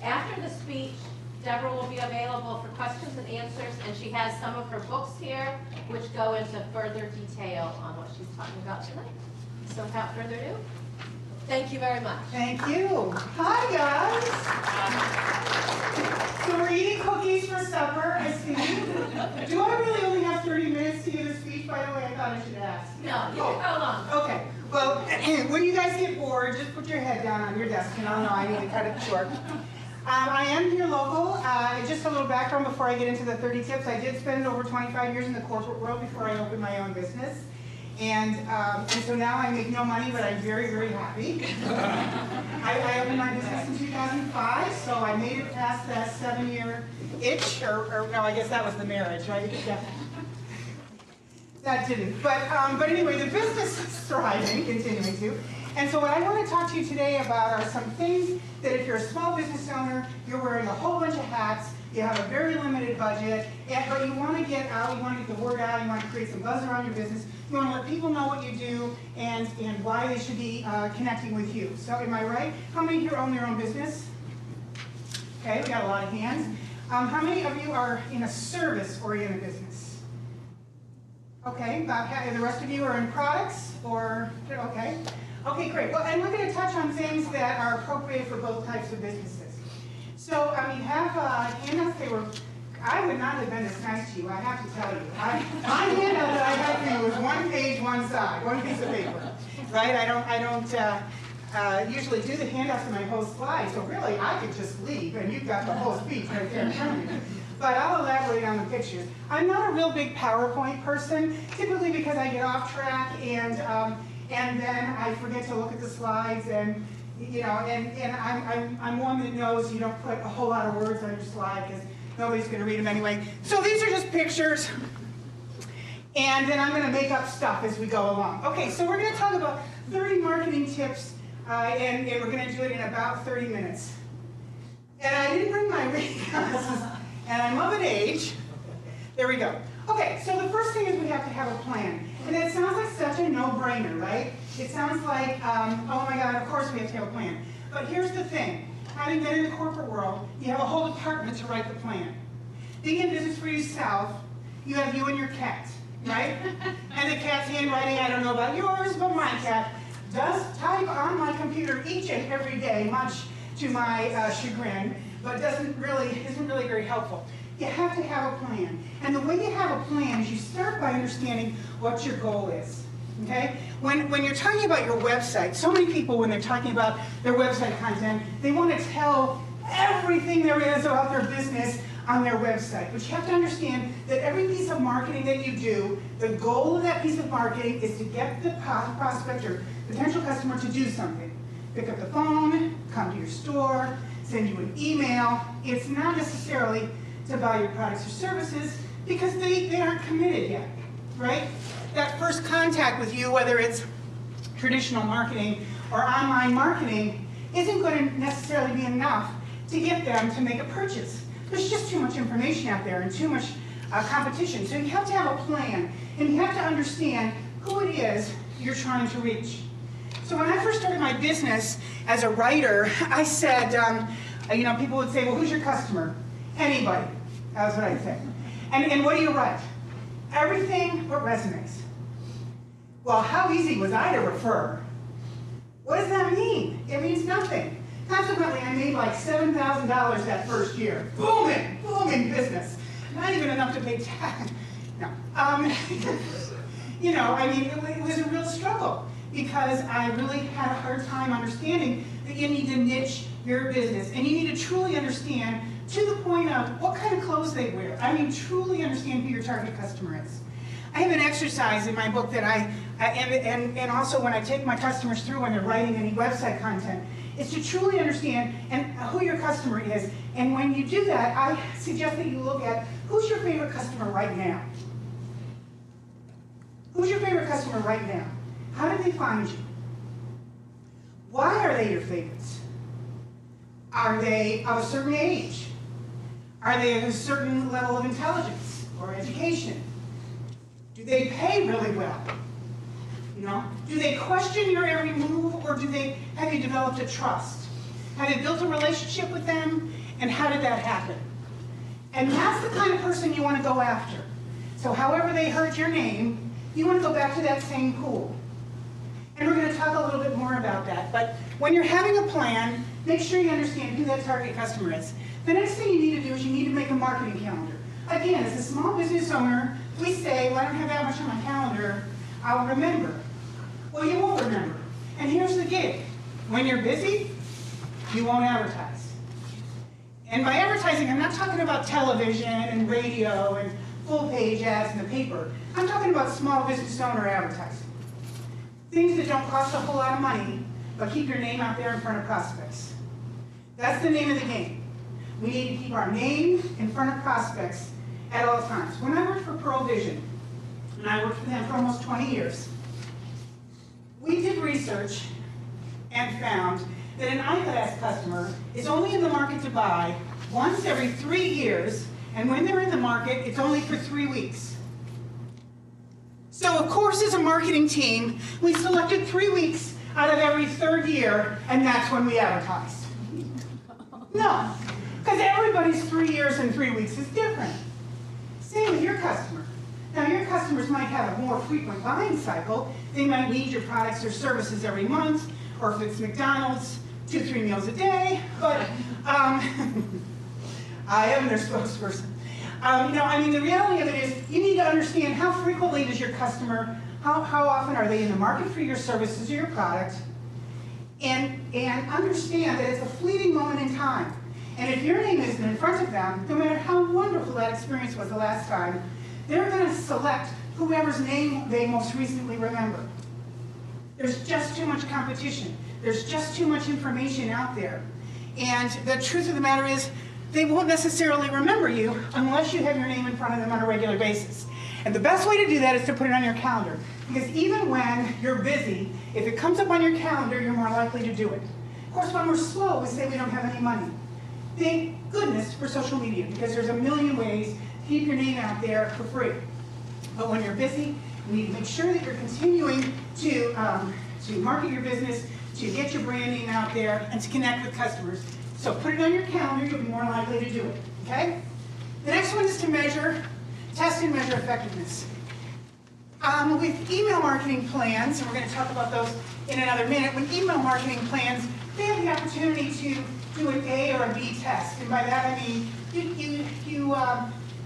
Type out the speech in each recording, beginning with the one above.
After the speech, Deborah will be available for questions and answers, and she has some of her books here, which go into further detail on what she's talking about tonight. So without further ado, thank you very much. Thank you. Hi, guys. So we're eating cookies for supper, I see. Do I really only have 30 minutes to give a speech, by the way? I thought I should ask. No, you can go long. Okay. Well, when you guys get bored, just put your head down on your desk, and I'll know I need to cut it short. I am here local. Just a little background before I get into the 30 tips. I did spend over 25 years in the corporate world before I opened my own business. And so now I make no money, but I'm very, very happy. I opened my business in 2005, so I made it past that 7-year itch, or no, I guess that was the marriage, right? Yeah. That didn't. But anyway, the business is thriving, continuing to. And so what I want to talk to you today about are some things that if you're a small business owner, you're wearing a whole bunch of hats, you have a very limited budget, but you want to get out, you want to get the word out, you want to create some buzz around your business, you want to let people know what you do and why they should be connecting with you. So am I right? How many here own their own business? Okay, we got a lot of hands. How many of you are in a service-oriented business? Okay, about half. The rest of you are in products or, okay. Okay, great. Well, and we're going to touch on things that are appropriate for both types of businesses. So, I mean, I would not have been this nice to you, I have to tell you. My handout that I had for you was one page, one side, one piece of paper, right? I don't usually do the handouts in my whole slide, so really I could just leave and you've got the whole speech right there in front of you. But I'll elaborate on the pictures. I'm not a real big PowerPoint person, typically because I get off track and then I forget to look at the slides and I'm one that knows you don't put a whole lot of words on your slide because nobody's going to read them anyway. So these are just pictures, and then I'm going to make up stuff as we go along. Okay, so we're going to talk about 30 marketing tips, and we're going to do it in about 30 minutes. And I didn't bring my reading glasses, and I'm of an age. There we go. Okay, so the first thing is we have to have a plan. And it sounds like such a no-brainer, right? It sounds like, oh my God, of course we have to have a plan. But here's the thing. Having been in the corporate world, you have a whole department to write the plan. Being in business for yourself, you have you and your cat, right? And the cat's handwriting, I don't know about yours, but my cat does type on my computer each and every day, much to my chagrin, but isn't really very helpful. You have to have a plan. And the way you have a plan is you start by understanding what your goal is. Okay? When you're talking about your website, so many people, when they're talking about their website content, they want to tell everything there is about their business on their website. But you have to understand that every piece of marketing that you do, the goal of that piece of marketing is to get the prospect or potential customer to do something. Pick up the phone, come to your store, send you an email. It's not necessarily to buy your products or services because they aren't committed yet, right? That first contact with you, whether it's traditional marketing or online marketing, isn't going to necessarily be enough to get them to make a purchase. There's just too much information out there and too much competition. So you have to have a plan, and you have to understand who it is you're trying to reach. So when I first started my business as a writer, I said, people would say, well, who's your customer? Anybody. That's what I'd say. And what do you write? Everything but resumes. Well, how easy was I to refer? What does that mean? It means nothing. Consequently, I made like $7,000 that first year. Booming business. Not even enough to pay tax. No. It was a real struggle because I really had a hard time understanding that you need to niche your business and you need to truly understand to the point of what kind of clothes they wear. I mean, truly understand who your target customer is. I have an exercise in my book that and also when I take my customers through when they're writing any website content, is to truly understand who your customer is. And when you do that, I suggest that you look at who's your favorite customer right now. Who's your favorite customer right now? How did they find you? Why are they your favorites? Are they of a certain age? Are they of a certain level of intelligence or education? Do they pay really well? Do they question your every move, or have you developed a trust? Have you built a relationship with them? how did that happen? And that's the kind of person you want to go after. So however they heard your name, you want to go back to that same pool. And we're going to talk a little bit more about that. But when you're having a plan, make sure you understand who that target customer is. The next thing you need to do is you need to make a marketing calendar. Again, as a small business owner, we say, well, I don't have that much on my calendar, I'll remember. Well, you won't remember. And here's the gig. When you're busy, you won't advertise. And by advertising, I'm not talking about television and radio and full-page ads in the paper. I'm talking about small business owner advertising. Things that don't cost a whole lot of money, but keep your name out there in front of prospects. That's the name of the game. We need to keep our name in front of prospects at all times. When I worked for Pearl Vision, and I worked for them for almost 20 years, we did research and found that an eyeglass customer is only in the market to buy once every 3 years, and when they're in the market, it's only for 3 weeks. So of course, as a marketing team, we selected 3 weeks out of every 3rd year, and that's when we advertised. No, because everybody's 3 years and 3 weeks is different. Same with your customer. Now, your customers might have a more frequent buying cycle. They might need your products or services every month, or if it's McDonald's, 2-3 meals a day, but I am their spokesperson. The reality of it is you need to understand how frequently does your customer, how often are they in the market for your services or your product, and understand that it's a fleeting moment in time. And if your name isn't in front of them, no matter how wonderful that experience was the last time, they're going to select whoever's name they most recently remember. There's just too much competition. There's just too much information out there. And the truth of the matter is, they won't necessarily remember you unless you have your name in front of them on a regular basis. And the best way to do that is to put it on your calendar. Because even when you're busy, if it comes up on your calendar, you're more likely to do it. Of course, when we're slow, we say we don't have any money. Thank goodness for social media, because there's a million ways to keep your name out there for free. But when you're busy, you need to make sure that you're continuing to market your business, to get your branding out there, and to connect with customers. So put it on your calendar, you'll be more likely to do it, okay? The next one is to test and measure effectiveness. With email marketing plans, and we're going to talk about those in another minute, with email marketing plans, they have the opportunity to do an A or a B test. And by that I mean, you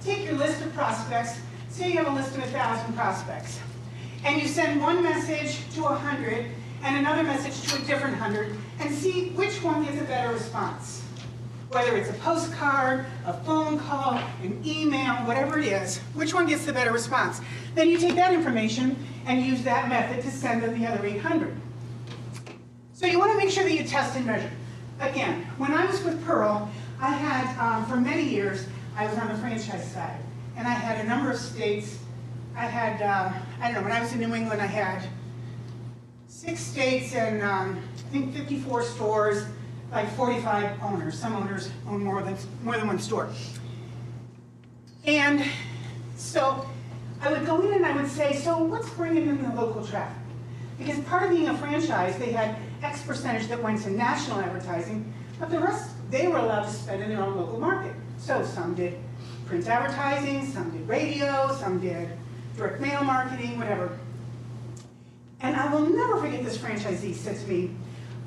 take your list of prospects, say you have a list of 1,000 prospects, and you send one message to 100 and another message to a different 100, and see which one gets a better response. Whether it's a postcard, a phone call, an email, whatever it is, which one gets the better response? Then you take that information and use that method to send to the other 800. So you want to make sure that you test and measure. Again, when I was with Pearl, I had, for many years, I was on the franchise side. And I had a number of states. I had, when I was in New England, I had 6 states and I think 54 stores, like 45 owners. Some owners own more than one store. And so I would go in and I would say, so what's bringing in the local traffic? Because part of being a franchise, they had X percentage that went to national advertising, but the rest they were allowed to spend in their own local market. So some did print advertising, some did radio, some did direct mail marketing, whatever. And I will never forget this franchisee said to me,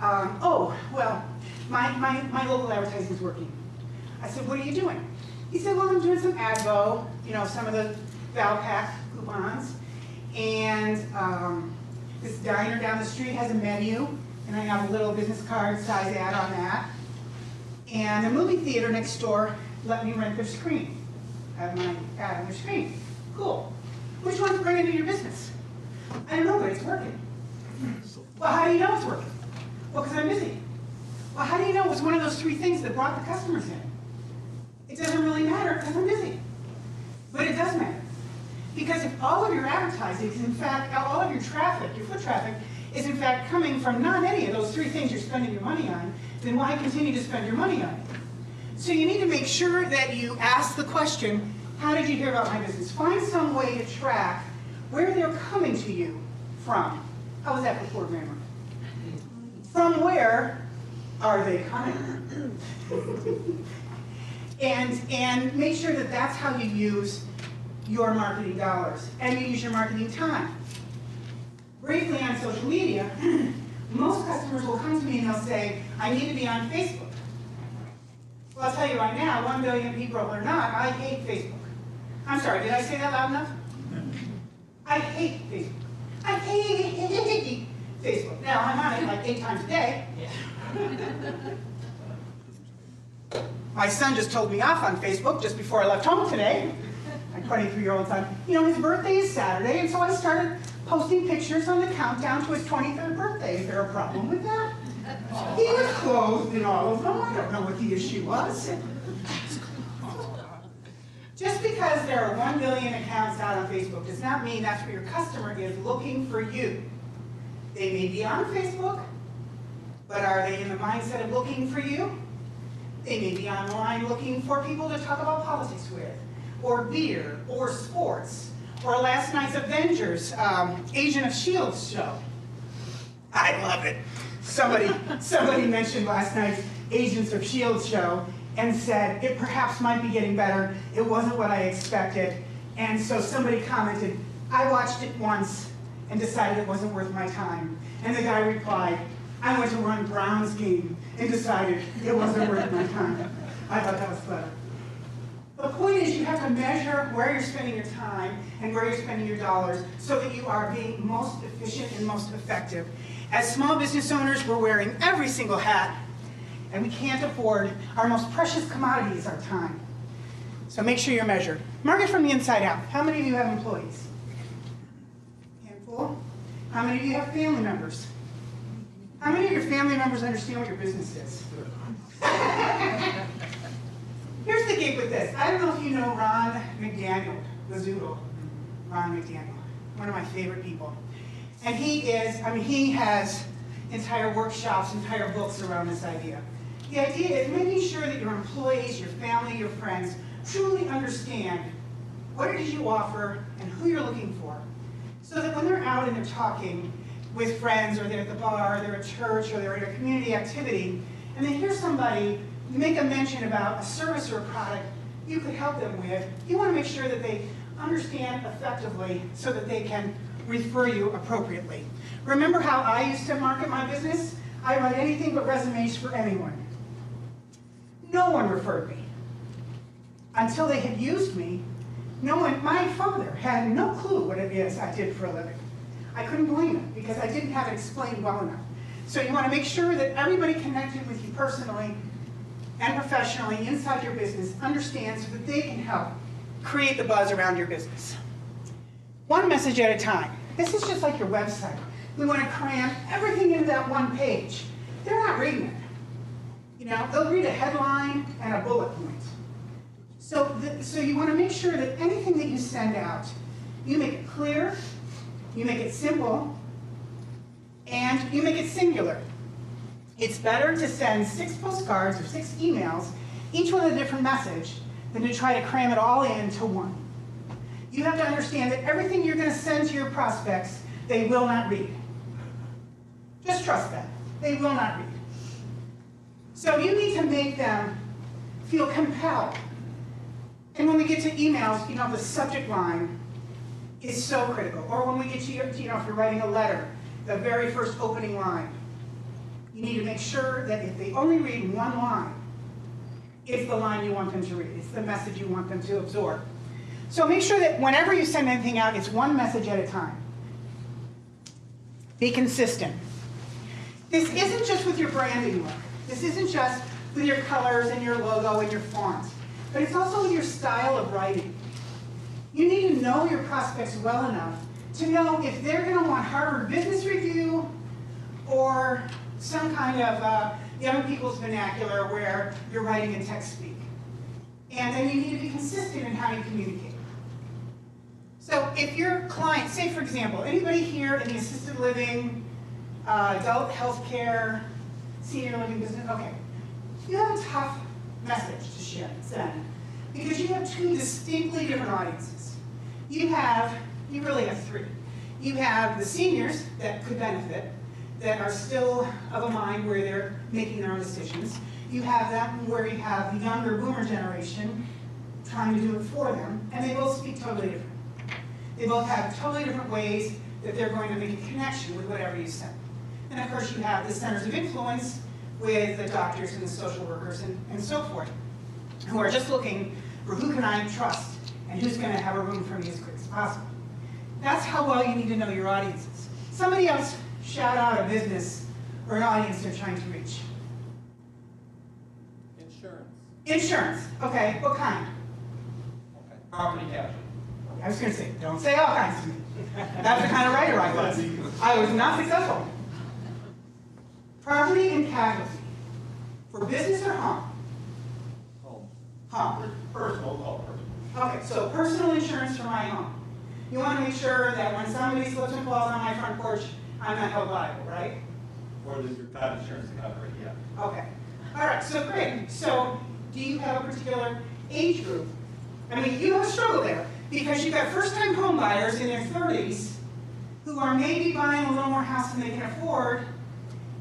oh, well, my local advertising is working. I said, what are you doing? He said, well, I'm doing some AdVo, some of the Valpak coupons, and this diner down the street has a menu, and I have a little business card size ad on that. And the movie theater next door let me rent their screen. I have my ad on their screen. Cool. Which one's bringing in your business? I don't know, but it's working. Well, how do you know it's working? Well, because I'm busy. Well, how do you know it was one of those 3 things that brought the customers in? It doesn't really matter because I'm busy. But it does matter. Because if all of your advertising is in fact, all of your traffic, your foot traffic, is in fact coming from not any of those 3 things you're spending your money on, then why continue to spend your money on it? So you need to make sure that you ask the question, how did you hear about my business? Find some way to track where they're coming to you from. How was that before grammar? From where are they coming? And make sure that that's how you use your marketing dollars, and you use your marketing time. Briefly on social media, most customers will come to me and they'll say, I need to be on Facebook. Well, I'll tell you right now, 1 billion people or not, I hate Facebook. I'm sorry, did I say that loud enough? I hate Facebook. I hate Facebook. Now, I'm on it like 8 times a day. My son just told me off on Facebook just before I left home today. My 23-year-old son. You know, his birthday is Saturday, and so I started posting pictures on the countdown to his 23rd birthday. Is there a problem with that? He was clothed in all of them. I don't know what the issue was. Just because there are 1 billion accounts out on Facebook does not mean that's where your customer is looking for you. They may be on Facebook, but are they in the mindset of looking for you? They may be online looking for people to talk about politics with, or beer, or sports, or last night's Avengers, Agent of S.H.I.E.L.D. show. I love it. Somebody mentioned last night's Agents of S.H.I.E.L.D. show and said, it perhaps might be getting better. It wasn't what I expected. And so somebody commented, I watched it once and decided it wasn't worth my time. And the guy replied, I went to run Brown's game and decided it wasn't worth my time. I thought that was clever. The point is you have to measure where you're spending your time and where you're spending your dollars so that you are being most efficient and most effective. As small business owners, we're wearing every single hat, and we can't afford our most precious commodity is our time. So make sure you're measured. Market from the inside out. How many of you have employees? Handful. How many of you have family members? How many of your family members understand what your business is? Here's the gig with this. I don't know if you know Ron McDaniel, the Zoodle. Ron McDaniel, one of my favorite people. And he has entire workshops, entire books around this idea. The idea is making sure that your employees, your family, your friends truly understand what it is you offer and who you're looking for. So that when they're out and they're talking with friends, or they're at the bar, or they're at church, or they're at a community activity, and they hear somebody make a mention about a service or a product you could help them with, you want to make sure that they understand effectively so that they can refer you appropriately. Remember how I used to market my business? I write anything but resumes for anyone. No one referred me. Until they had used me, no one, my father had no clue what it is I did for a living. I couldn't blame him because I didn't have it explained well enough. So you want to make sure that everybody connected with you personally and professionally inside your business understands so that they can help create the buzz around your business. One message at a time. This is just like your website. We want to cram everything into that one page. They're not reading it. You know, they'll read a headline and a bullet point. So you want to make sure that anything that you send out, you make it clear, you make it simple, and you make it singular. It's better to send 6 postcards or 6 emails, each with a different message, than to try to cram it all into one. You have to understand that everything you're going to send to your prospects, they will not read. Just trust that. They will not read. So you need to make them feel compelled. And when we get to emails, you know, the subject line is so critical. Or when we get to, you know, if you're writing a letter, the very first opening line. You need to make sure that if they only read one line, it's the line you want them to read. It's the message you want them to absorb. So make sure that whenever you send anything out, it's one message at a time. Be consistent. This isn't just with your branding work. This isn't just with your colors and your logo and your font, but it's also with your style of writing. You need to know your prospects well enough to know if they're going to want Harvard Business Review or some kind of young people's vernacular where you're writing in text speak. And then you need to be consistent in how you communicate. So if your client, say for example, anybody here in the assisted living, adult health care, senior living business, okay, you have a tough message to send because you have 2 distinctly different audiences. You really have 3. You have the seniors that could benefit, that are still of a mind where they're making their own decisions. you have that where you have the younger boomer generation trying to do it for them, and they both speak totally different. They both have totally different ways that they're going to make a connection with whatever you send. And of course you have the centers of influence with the doctors and the social workers and so forth, who are just looking for who can I trust and who's going to have a room for me as quick as possible. That's how well you need to know your audiences. Somebody else shout out a business or an audience they're trying to reach. Insurance. Insurance. Okay, what kind? Okay. Property casualty. I was going to say, don't say all kinds to me. That's the kind of writer I was. I was not successful. Property and casualty. For business or home? Home. Home. Personal. All personal. Okay, so personal insurance for my home. You want to make sure that when somebody slips and falls on my front porch, I'm not held liable, right? Or that you've got insurance to cover it, yeah. Okay. All right, so great. So do you have a particular age group? I mean, you have a struggle there because you've got first-time home buyers in their 30s who are maybe buying a little more house than they can afford,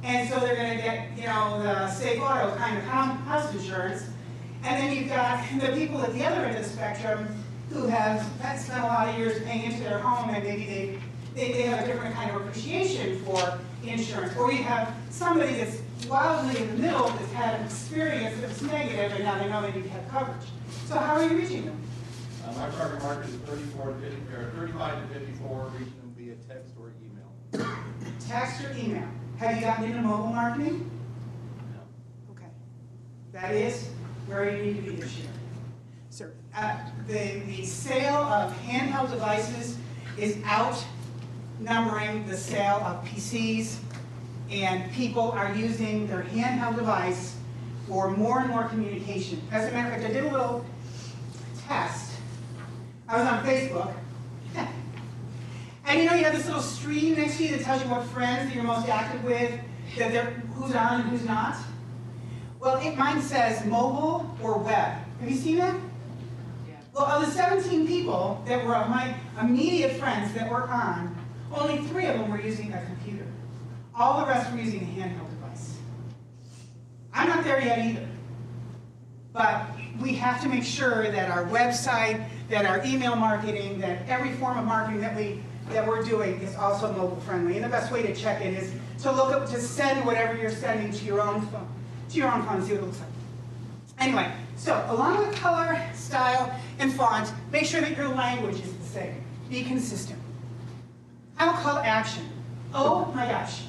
and so they're going to get, you know, the safe auto kind of house insurance. And then you've got the people at the other end of the spectrum who have spent a lot of years paying into their home, and maybe they have a different kind of appreciation for insurance. Or you have somebody that's wildly in the middle that's had an experience that's negative, and now they know they need to have coverage. So how are you reaching them? My target market is 34 to 50, or 35 to 54, reaching them via text or email. Text or email. Have you gotten into mobile marketing? No. Okay. That is where you need to be this year. So the sale of handheld devices is outnumbering the sale of PCs, and people are using their handheld device for more and more communication. As a matter of fact, I did a little test. I was on Facebook. And you know, you have this little screen next to you that tells you what friends that you're most active with, who's on and who's not. Well, mine says mobile or web. Have you seen that? Yeah. Well, of the 17 people that were of my immediate friends that were on, only 3 of them were using a computer. All the rest were using a handheld device. I'm not there yet either. But we have to make sure that our website, that our email marketing, that every form of marketing that we're doing is also mobile friendly. And the best way to check it is to send whatever you're sending to your own phone, and see what it looks like. Anyway, so along with color, style, and font, make sure that your language is the same. Be consistent. Have a call to action. Oh my gosh.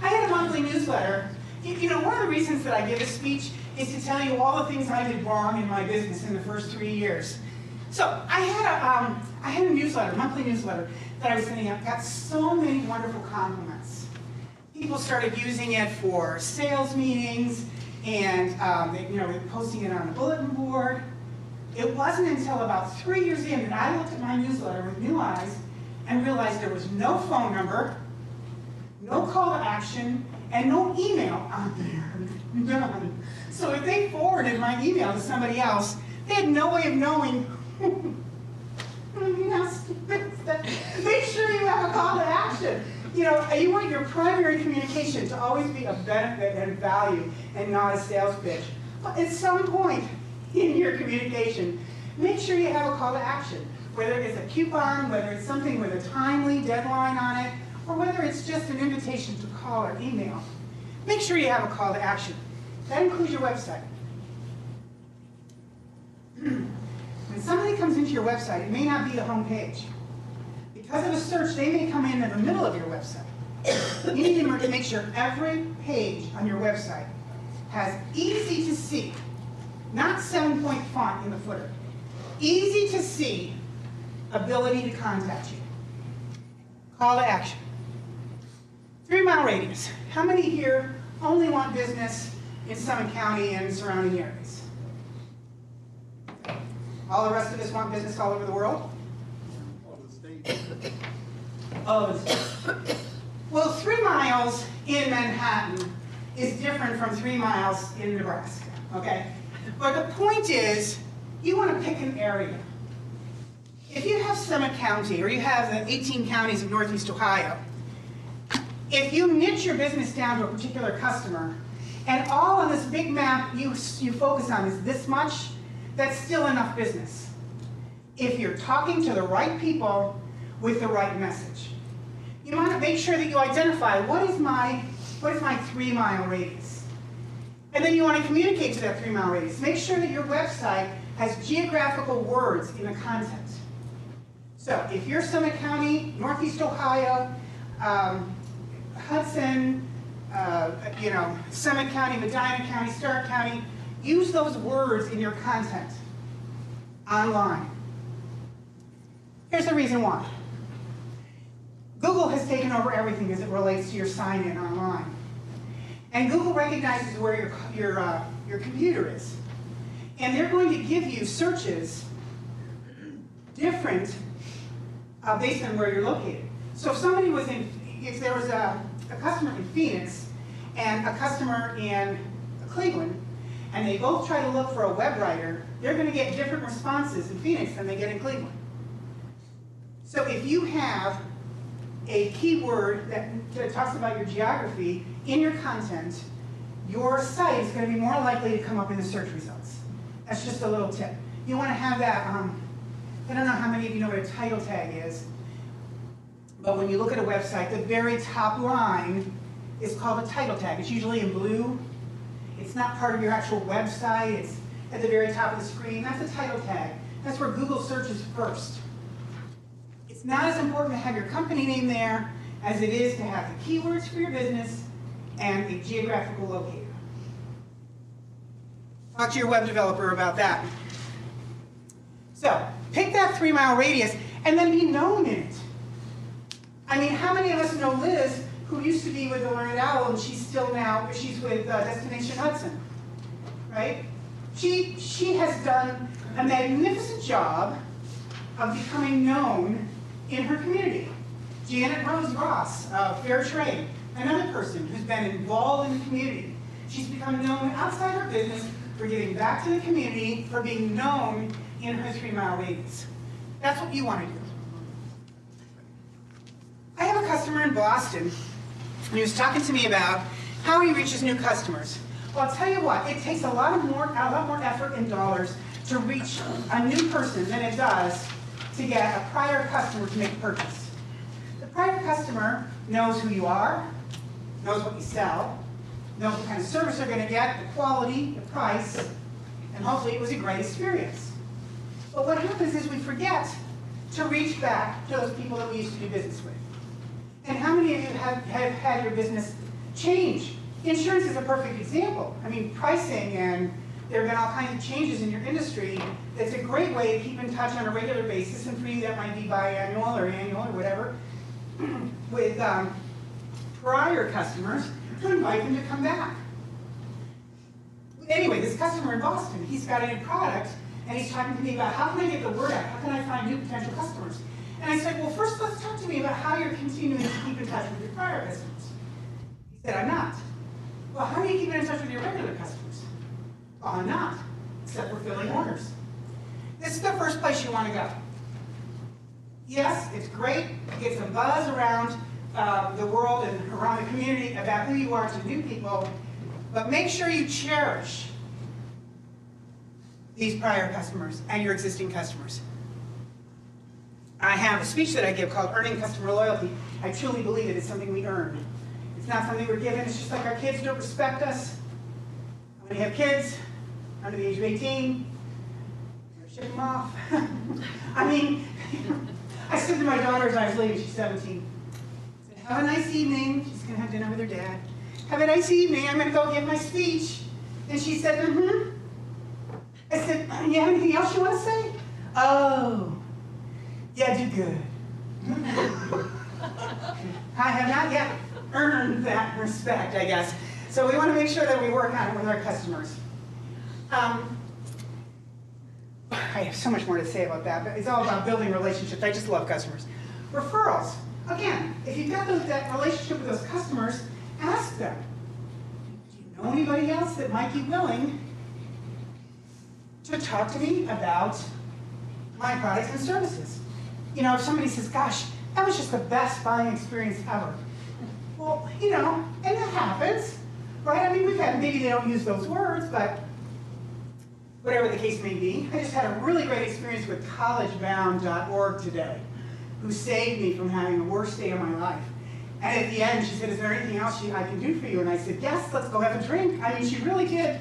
I had a monthly newsletter. You know, one of the reasons that I give a speech is to tell you all the things I did wrong in my business in the first 3 years. So I had a newsletter, monthly newsletter, that I was sending out. Got so many wonderful compliments. People started using it for sales meetings, and they were posting it on a bulletin board. It wasn't until about 3 years in that I looked at my newsletter with new eyes and realized there was no phone number, no call to action, and no email on there. None. So if they forwarded my email to somebody else, they had no way of knowing. Make sure you have a call to action. You know, you want your primary communication to always be a benefit and value and not a sales pitch. But at some point in your communication, make sure you have a call to action. Whether it's a coupon, whether it's something with a timely deadline on it, or whether it's just an invitation to call or email. Make sure you have a call to action. That includes your website. When somebody comes into your website, it may not be the home page. Because of a search, they may come in the middle of your website. You need to make sure every page on your website has easy to see, not 7-point font in the footer, easy to see ability to contact you. Call to action. 3-mile radius. How many here only want business in Summit County and surrounding areas? All the rest of us want business all over the world? All over the state. All over the state. Well, 3 miles in Manhattan is different from 3 miles in Nebraska, okay? But the point is, you want to pick an area. If you have Summit County, or you have the 18 counties of Northeast Ohio, if you niche your business down to a particular customer, And all on this big map you focus on is this much, that's still enough business. If you're talking to the right people with the right message. You want to make sure that you identify what is my 3-mile radius. And then you want to communicate to that 3-mile radius. Make sure that your website has geographical words in the content. So if you're Summit County, Northeast Ohio, Hudson, Summit County, Medina County, Stark County, use those words in your content online. Here's the reason why. Google has taken over everything as it relates to your sign-in online. And Google recognizes where your computer is. And they're going to give you searches different based on where you're located. So if there was a customer in Phoenix and a customer in Cleveland, and they both try to look for a web writer, they're going to get different responses in Phoenix than they get in Cleveland. So if you have a keyword that talks about your geography in your content, your site is going to be more likely to come up in the search results. That's just a little tip. You want to have that, I don't know how many of you know what a title tag is, but when you look at a website, the very top line is called a title tag. It's usually in blue. It's not part of your actual website. It's at the very top of the screen. That's a title tag. That's where Google searches first. It's not as important to have your company name there as it is to have the keywords for your business and a geographical locator. Talk to your web developer about that. So, pick that 3-mile radius and then be known in it. I mean, how many of us know Liz, who used to be with the Learned Owl, and she's with Destination Hudson, right? She has done a magnificent job of becoming known in her community. Janet Rose Ross, Fair Trade, another person who's been involved in the community. She's become known outside her business for giving back to the community, for being known in her 3-mile radius. That's what you want to do. I have a customer in Boston, and he was talking to me about how he reaches new customers. Well, I'll tell you what, it takes a lot more effort and dollars to reach a new person than it does to get a prior customer to make a purchase. The prior customer knows who you are, knows what you sell, knows what kind of service they're going to get, the quality, the price, and hopefully it was a great experience. But what happens is we forget to reach back to those people that we used to do business with. And how many of you have had your business change? Insurance is a perfect example. I mean, pricing, and there have been all kinds of changes in your industry. That's a great way to keep in touch on a regular basis, and for you that might be biannual or annual or whatever, with prior customers to invite them to come back. Anyway, this customer in Boston, he's got a new product, and he's talking to me about how can I get the word out? How can I find new potential customers? And I said, well, first let's talk to me about how you're continuing to keep in touch with your prior customers. He said, I'm not. Well, how are you keeping in touch with your regular customers? Well, I'm not, except for filling orders. This is the first place you want to go. Yes, it's great. It gets a buzz around the world and around the community about who you are to new people, but make sure you cherish these prior customers and your existing customers. I have a speech that I give called Earning Customer Loyalty. I truly believe it is something we earn. It's not something we're given. It's just like our kids don't respect us. When you have kids under the age of 18, you ship them off. I mean, I said to my daughter as I was leaving, she's 17, I said, have a nice evening. She's going to have dinner with her dad. Have a nice evening. I'm going to go give my speech. And she said, mm-hmm. I said, you have anything else you want to say? Oh. Yeah, do good. I have not yet earned that respect, I guess. So we want to make sure that we work on it with our customers. I have so much more to say about that, but it's all about building relationships. I just love customers. Referrals. Again, if you've got that relationship with those customers, ask them, do you know anybody else that might be willing to talk to me about my products and services? You know, if somebody says, gosh, that was just the best buying experience ever. Well, you know, and that happens. right? I mean, we've had, maybe they don't use those words, but whatever the case may be. I just had a really great experience with collegebound.org today, who saved me from having the worst day of my life. And at the end, she said, is there anything else I can do for you? And I said, yes, let's go have a drink. I mean, she really did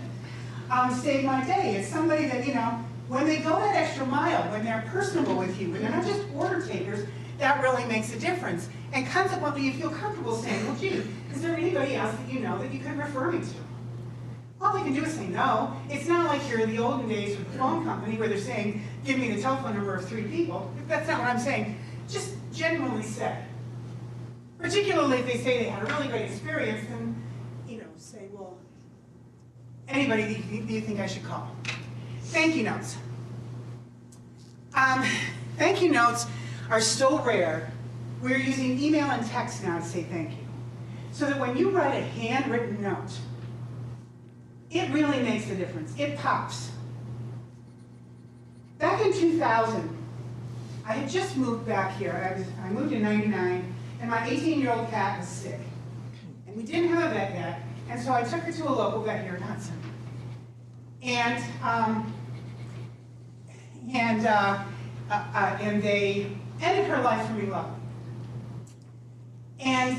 save my day. It's somebody that, you know, when they go that extra mile, when they're personable with you, when they're not just order takers, that really makes a difference. And consequently, you feel comfortable saying, well, gee, is there anybody else that you know that you could refer me to? All they can do is say no. It's not like you're in the olden days with the phone company where they're saying, give me the telephone number of 3 people. That's not what I'm saying. Just genuinely say. Particularly if they say they had a really great experience, then, you know, say, well, anybody do you think I should call? Thank you notes. Thank you notes are so rare. We're using email and text now to say thank you. So that when you write a handwritten note, it really makes a difference. It pops. Back in 2000, I had just moved back here. I moved in '99, and my 18-year-old cat was sick. And we didn't have a vet yet, and so I took her to a local vet here in Hudson. And they ended her life for me lovely. And,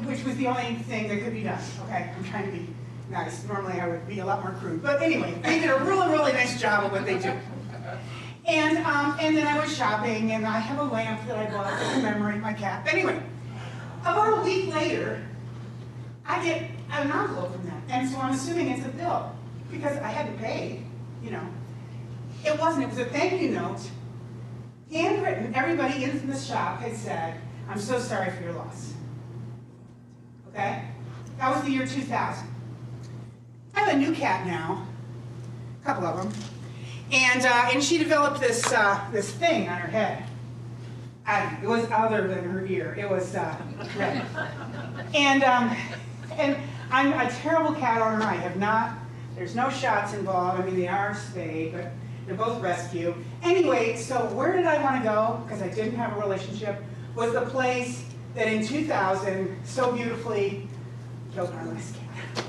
which was the only thing that could be done. Okay, I'm trying to be nice. Normally I would be a lot more crude. But anyway, they did a really, really nice job of what they do. And then I went shopping, and I have a lamp that I bought to commemorate my cat. But anyway, about a week later, I get an envelope from them. And so I'm assuming it's a bill, because I hadn't paid, you know. It wasn't. It was a thank you note, handwritten. Everybody in the shop had said, I'm so sorry for your loss. Okay? That was the year 2000. I have a new cat now, a couple of them, and she developed this this thing on her head. It was other than her ear. It was red. And I'm a terrible cat owner. I have not. There's no shots involved. I mean, they are spayed, but they're both rescue. Anyway, so where did I want to go? Because I didn't have a relationship. Was the place that in 2000 so beautifully killed our last cat.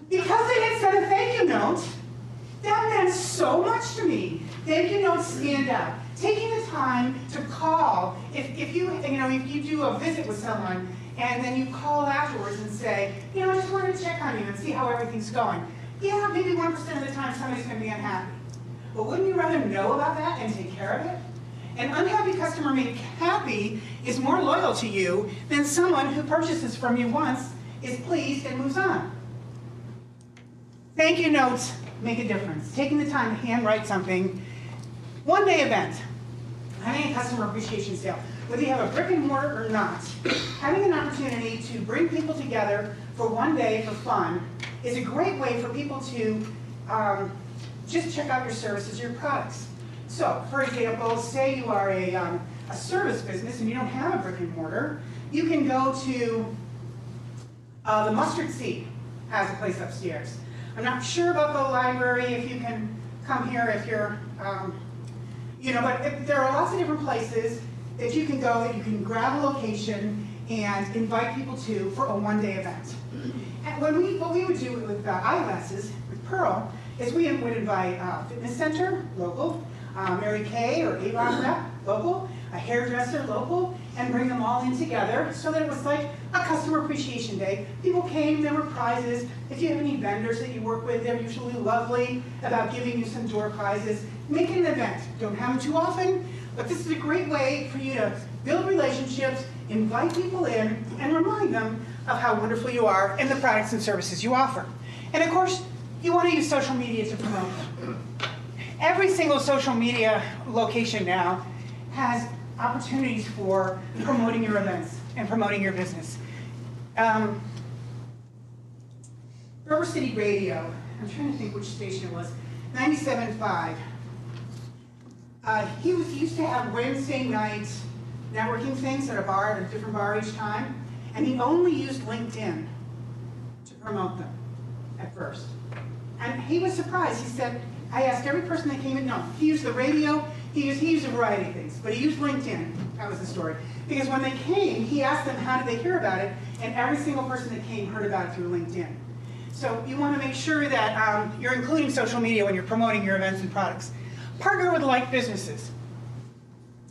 Because they had sent a thank you note, that meant so much to me. Thank you notes stand out. Taking the time to call, if you do a visit with someone and then you call afterwards and say, you know, I just wanted to check on you and see how everything's going. Yeah, maybe 1% of the time somebody's going to be unhappy. But wouldn't you rather know about that and take care of it? An unhappy customer made happy is more loyal to you than someone who purchases from you once, is pleased, and moves on. Thank you notes make a difference. Taking the time to handwrite something. One-day event, having a customer appreciation sale. Whether you have a brick and mortar or not, having an opportunity to bring people together for one day for fun is a great way for people to just check out your services, your products. So, for example, say you are a service business and you don't have a brick and mortar, you can go to the Mustard Seed has a place upstairs. I'm not sure about the library, if you can come here if you're, but there are lots of different places that you can go, that you can grab a location and invite people to for a one-day event. And what we would do with eyeglasses, with Pearl, is we would invite Fitness Center, local, Mary Kay or Avon rep, local, a hairdresser, local, and bring them all in together so that it was like a customer appreciation day. People came, there were prizes. If you have any vendors that you work with, they're usually lovely about giving you some door prizes. Make it an event. Don't have them too often, but this is a great way for you to build relationships, invite people in, and remind them of how wonderful you are and the products and services you offer. And of course, you want to use social media to promote them. Every single social media location now has opportunities for promoting your events and promoting your business. River City Radio, I'm trying to think which station it was, 97.5. He used to have Wednesday night networking things at a bar, at a different bar each time, and he only used LinkedIn to promote them at first. And he was surprised. He said, I asked every person that came in, no, he used the radio, He used a variety of things, but he used LinkedIn. That was the story. Because when they came, he asked them how did they hear about it, and every single person that came heard about it through LinkedIn. So you want to make sure that you're including social media when you're promoting your events and products. Partner with like businesses.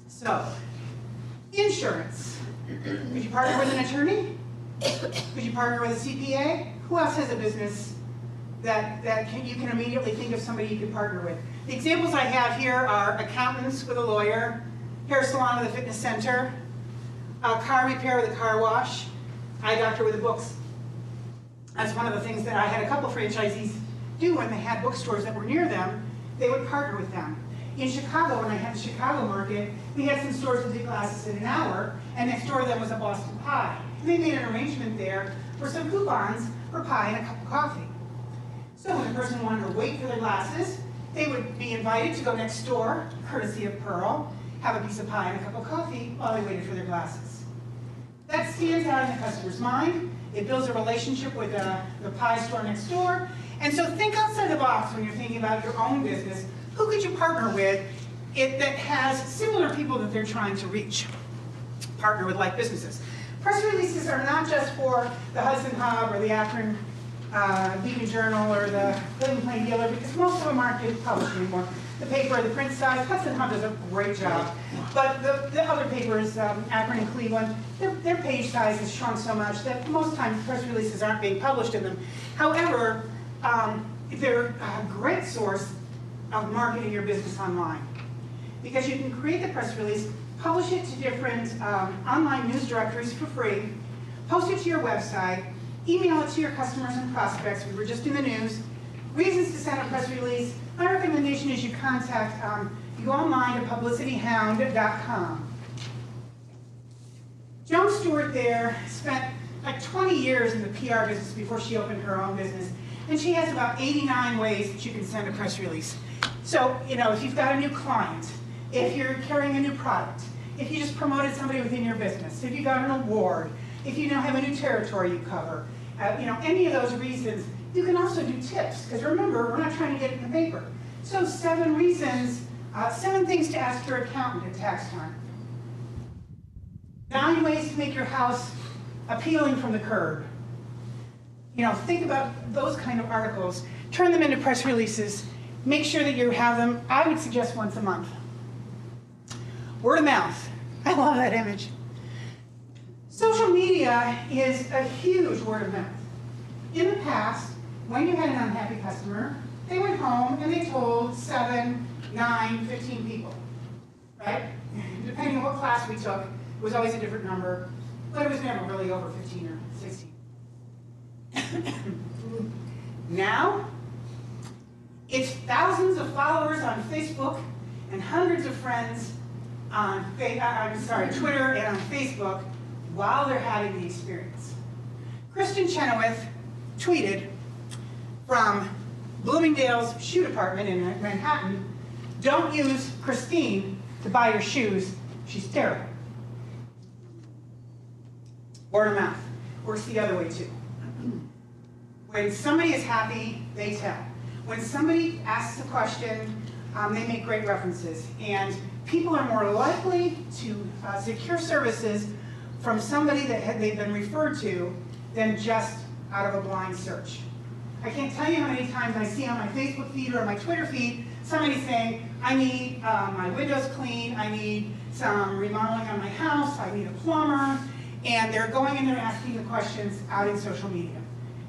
So, insurance. Could you partner with an attorney? Could you partner with a CPA? Who else has a business that you can immediately think of somebody you could partner with? The examples I have here are accountants with a lawyer, hair salon with a fitness center, car repair with a car wash, eye doctor with the books. That's one of the things that I had a couple franchisees do when they had bookstores that were near them. They would partner with them. In Chicago, when I had the Chicago market, we had some stores that did glasses in an hour, and next door to them was a Boston Pie. And they made an arrangement there for some coupons for pie and a cup of coffee. So when the person wanted to wait for their glasses, they would be invited to go next door, courtesy of Pearl, have a piece of pie and a cup of coffee while they waited for their glasses. That stands out in the customer's mind. It builds a relationship with the pie store next door. And so think outside the box when you're thinking about your own business. Who could you partner with that has similar people that they're trying to reach? Partner with like businesses. Press releases are not just for the Hudson Hub or the Akron Beacon Journal or the Living Plain Dealer, because most of them aren't getting published anymore. The paper, the print side, Hudson Hub does a great job. But the other papers, Akron and Cleveland, their page size has shrunk so much that most times press releases aren't being published in them. However, they're a great source of marketing your business online. Because you can create the press release, publish it to different online news directories for free, post it to your website, email it to your customers and prospects. We were just in the news. Reasons to send a press release. My recommendation is you go online to publicityhound.com. Joan Stewart there spent like 20 years in the PR business before she opened her own business. And she has about 89 ways that you can send a press release. So, if you've got a new client, if you're carrying a new product, if you just promoted somebody within your business, if you got an award, if you now have a new territory you cover, any of those reasons, you can also do tips. Because remember, we're not trying to get it in the paper. So 7 reasons, 7 things to ask your accountant at tax time. 9 ways to make your house appealing from the curb. Think about those kind of articles. Turn them into press releases. Make sure that you have them, I would suggest once a month. Word of mouth. I love that image. Social media is a huge word of mouth. In the past, when you had an unhappy customer, they went home and they told 7, 9, 15 people, right? Depending on what class we took, it was always a different number, but it was never really over 15 or 16. Now, it's thousands of followers on Facebook and hundreds of friends on Twitter and on Facebook while they're having the experience. Kristen Chenoweth tweeted from Bloomingdale's shoe department in Manhattan, "Don't use Christine to buy your shoes. She's terrible." Word of mouth. Works the other way too. When somebody is happy, they tell. When somebody asks a question, they make great references. And people are more likely to secure services from somebody that they've been referred to than just out of a blind search. I can't tell you how many times I see on my Facebook feed or on my Twitter feed somebody saying, I need my windows cleaned, I need some remodeling on my house, I need a plumber, and they're going in there asking the questions out in social media.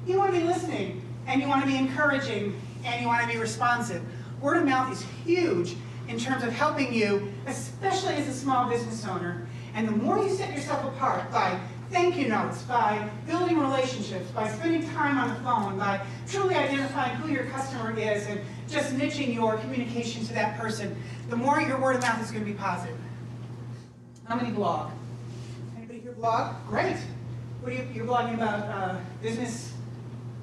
You want to be listening, and you want to be encouraging, and you want to be responsive. Word of mouth is huge in terms of helping you, especially as a small business owner. And the more you set yourself apart by thank you notes, by building relationships, by spending time on the phone, by truly identifying who your customer is and just niching your communication to that person, the more your word of mouth is going to be positive. How many blog? Anybody here blog? Great. What are you're blogging about business,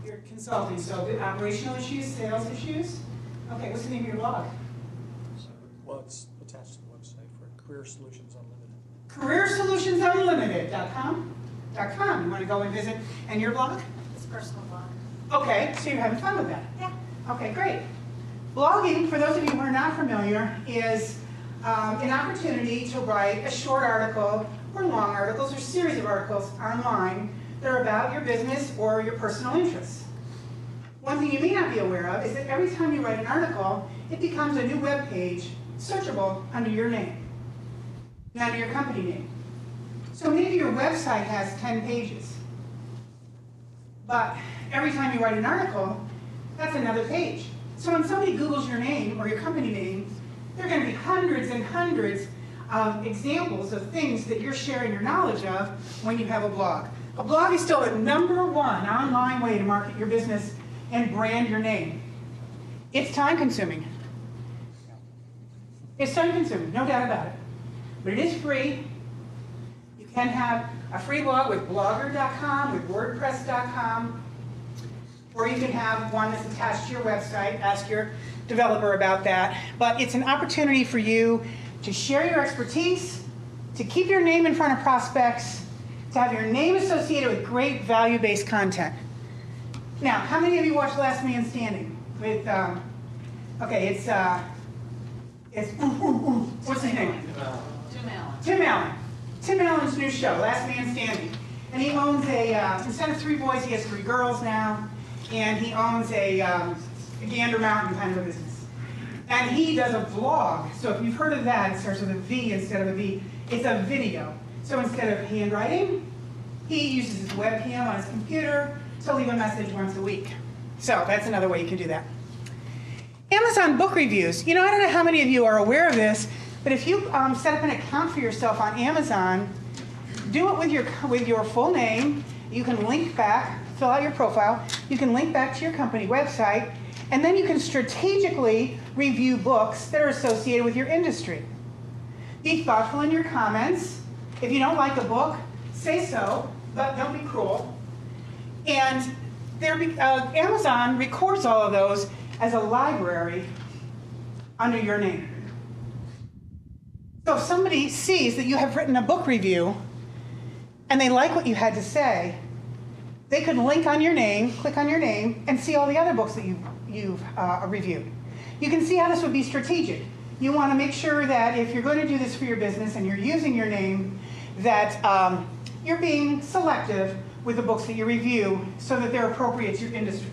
you're consulting, so operational issues, sales issues? Okay, what's the name of your blog? Well, it's attached to the website for Career Solutions Unlimited. CareerSolutionsUnlimited.com? .com. You want to go and visit? And your blog? It's a personal blog. Okay, so you're having fun with that? Yeah. Okay, great. Blogging, for those of you who are not familiar, is an opportunity to write a short article or long articles or series of articles online that are about your business or your personal interests. One thing you may not be aware of is that every time you write an article, it becomes a new web page searchable under your name, and under your company name. So maybe your website has 10 pages, but every time you write an article, that's another page. So when somebody Googles your name or your company name, there are going to be hundreds and hundreds of examples of things that you're sharing your knowledge of when you have a blog. A blog is still the #1 online way to market your business and brand your name. It's time consuming. It's time consuming, no doubt about it. But it is free. You can have a free blog with blogger.com, with wordpress.com, or you can have one that's attached to your website. Ask your developer about that. But it's an opportunity for you to share your expertise, to keep your name in front of prospects, to have your name associated with great value-based content. Now, how many of you watched Last Man Standing? With, okay, it's what's his name? Jim Allen. Tim Allen. Tim Allen's new show, Last Man Standing. And he owns instead of 3 boys, he has 3 girls now. And he owns a Gander Mountain kind of a business. And he does a vlog. So if you've heard of that, it starts with a V instead of a V. It's a video. So instead of handwriting, he uses his webcam on his computer to leave a message once a week. So that's another way you can do that. Amazon book reviews. You know, I don't know how many of you are aware of this, but if you set up an account for yourself on Amazon, do it with your full name. You can link back, fill out your profile. You can link back to your company website, and then you can strategically review books that are associated with your industry. Be thoughtful in your comments. If you don't like a book, say so, but don't be cruel. And Amazon records all of those as a library under your name. So if somebody sees that you have written a book review and they like what you had to say, they could link on your name, click on your name, and see all the other books that you've reviewed. You can see how this would be strategic. You want to make sure that if you're going to do this for your business and you're using your name, that you're being selective with the books that you review so that they're appropriate to your industry.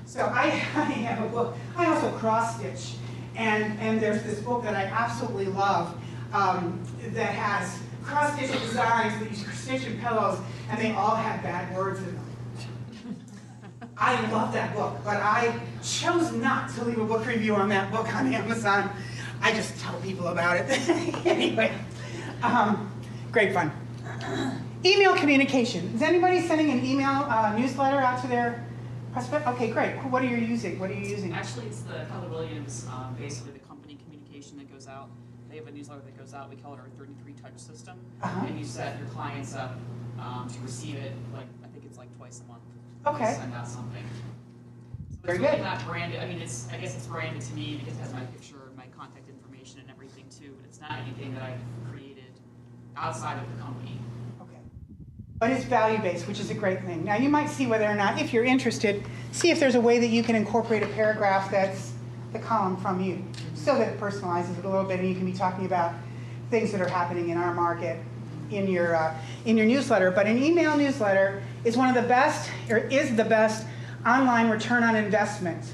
So I have a book. I also cross-stitch. And there's this book that I absolutely love that has cross-stitch designs that you stitch in pillows, and they all have bad words in them. I love that book, but I chose not to leave a book review on that book on Amazon. I just tell people about it. Anyway, great fun. Email communication. Is anybody sending an email newsletter out to their prospect? Okay, great. What are you using? What are you using? Actually, it's the Keller Williams, basically the company communication that goes out. They have a newsletter that goes out. We call it our 33-touch system. And you set your clients up to receive it, like I think it's like twice a month. Okay. Send out something. So Very it's really good. not branded. I mean, I guess it's branded to me because it has my picture, my contact information, and everything too. But it's not anything that I've created outside of the company. Okay. But it's value-based, which is a great thing. Now, you might see whether or not, if you're interested, see if there's a way that you can incorporate a paragraph that's the column from you, so that it personalizes it a little bit, and you can be talking about things that are happening in our market in your newsletter. But an email newsletter is one of the best, or is the best, online return on investment,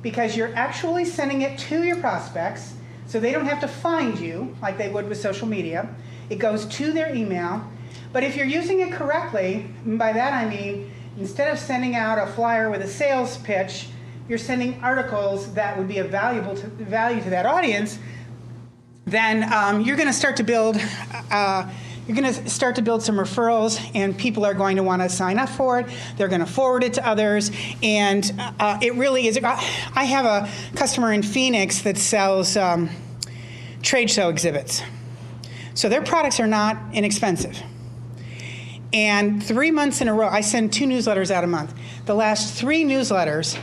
because you're actually sending it to your prospects, so they don't have to find you like they would with social media. It goes to their email. But if you're using it correctly, and by that I mean, instead of sending out a flyer with a sales pitch, you're sending articles that would be of value to that audience, then you're going to start to build some referrals, and people are going to want to sign up for it. They're going to forward it to others, and it really is. I have a customer in Phoenix that sells trade show exhibits. So their products are not inexpensive. And 3 months in a row, I send 2 newsletters out a month. The last 3 newsletters,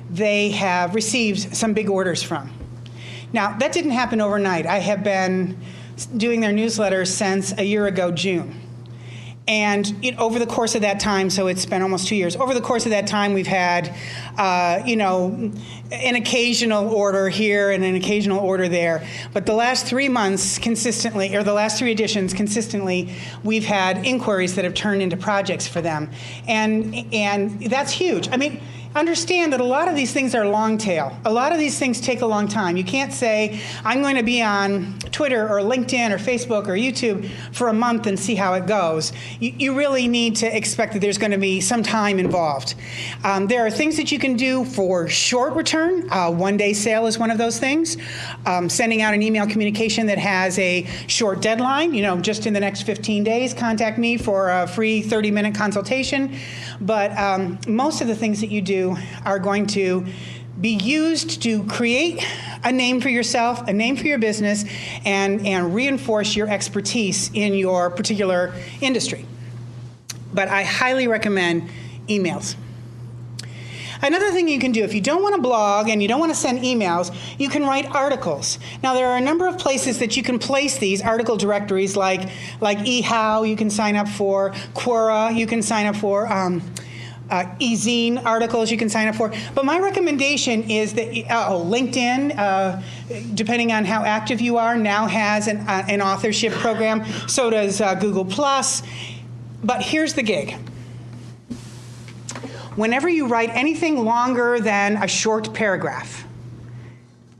they have received some big orders from. Now, that didn't happen overnight. I have been doing their newsletters since a year ago, June. And over the course of that time, so it's been almost 2 years, over the course of that time we've had, an occasional order here and an occasional order there. But the last 3 months consistently, or the last 3 editions consistently, we've had inquiries that have turned into projects for them. And that's huge. I mean, understand that a lot of these things are long tail. A lot of these things take a long time. You can't say, I'm going to be on Twitter or LinkedIn or Facebook or YouTube for a month and see how it goes. You really need to expect that there's going to be some time involved. There are things that you can do for short return. One-day sale is one of those things. Sending out an email communication that has a short deadline, just in the next 15 days, contact me for a free 30-minute consultation. But most of the things that you do are going to be used to create a name for yourself, a name for your business, and reinforce your expertise in your particular industry. But I highly recommend emails. Another thing you can do, if you don't want to blog and you don't want to send emails, you can write articles. Now, there are a number of places that you can place these article directories, like eHow you can sign up for, Quora you can sign up for, Ezine articles you can sign up for. But my recommendation is that LinkedIn, depending on how active you are, now has an authorship program. So does Google+. But here's the gig. Whenever you write anything longer than a short paragraph,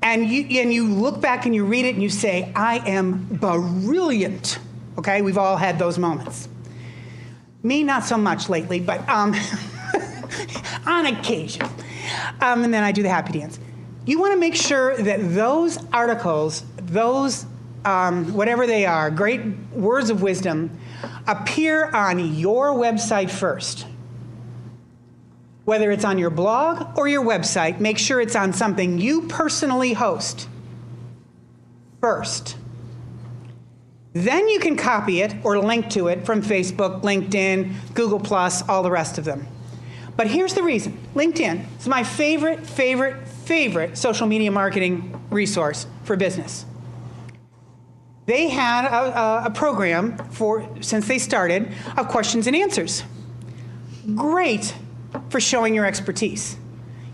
and you look back and you read it and you say, I am brilliant, okay? We've all had those moments. Me, not so much lately, but on occasion. And then I do the happy dance. You want to make sure that those articles, those whatever they are, great words of wisdom, appear on your website first. Whether it's on your blog or your website, make sure it's on something you personally host first. Then you can copy it or link to it from Facebook, LinkedIn, Google+, all the rest of them. But here's the reason. LinkedIn is my favorite social media marketing resource for business. They had a program since they started, of questions and answers. Great for showing your expertise.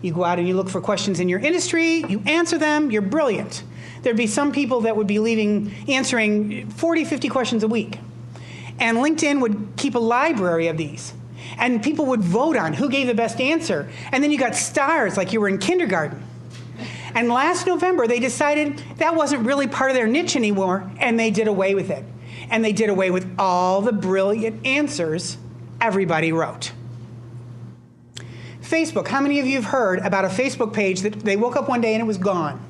You go out and you look for questions in your industry, you answer them, you're brilliant. There'd be some people that would be answering 40, 50 questions a week. And LinkedIn would keep a library of these. And people would vote on who gave the best answer. And then you got stars like you were in kindergarten. And last November, they decided that wasn't really part of their niche anymore, and they did away with it. And they did away with all the brilliant answers everybody wrote. Facebook, how many of you have heard about a Facebook page that they woke up one day and it was gone?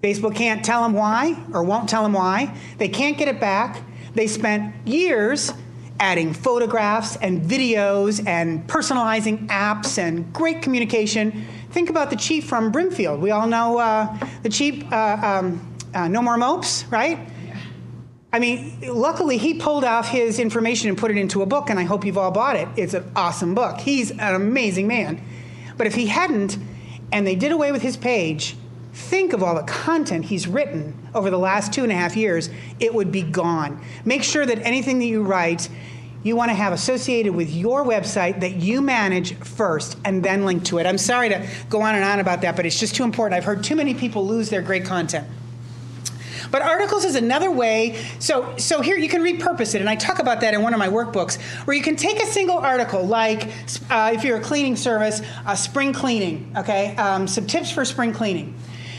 Facebook can't tell them why, or won't tell them why. They can't get it back. They spent years adding photographs and videos and personalizing apps and great communication. Think about the chief from Brimfield. We all know the chief, No More Mopes, right? I mean, luckily he pulled off his information and put it into a book, and I hope you've all bought it. It's an awesome book. He's an amazing man. But if he hadn't, and they did away with his page, think of all the content he's written over the last 2.5 years, it would be gone. Make sure that anything that you write, you want to have associated with your website that you manage first and then link to it. I'm sorry to go on and on about that, but it's just too important. I've heard too many people lose their great content. But articles is another way, so here you can repurpose it, and I talk about that in one of my workbooks, where you can take a single article, like if you're a cleaning service, spring cleaning, okay, some tips for spring cleaning.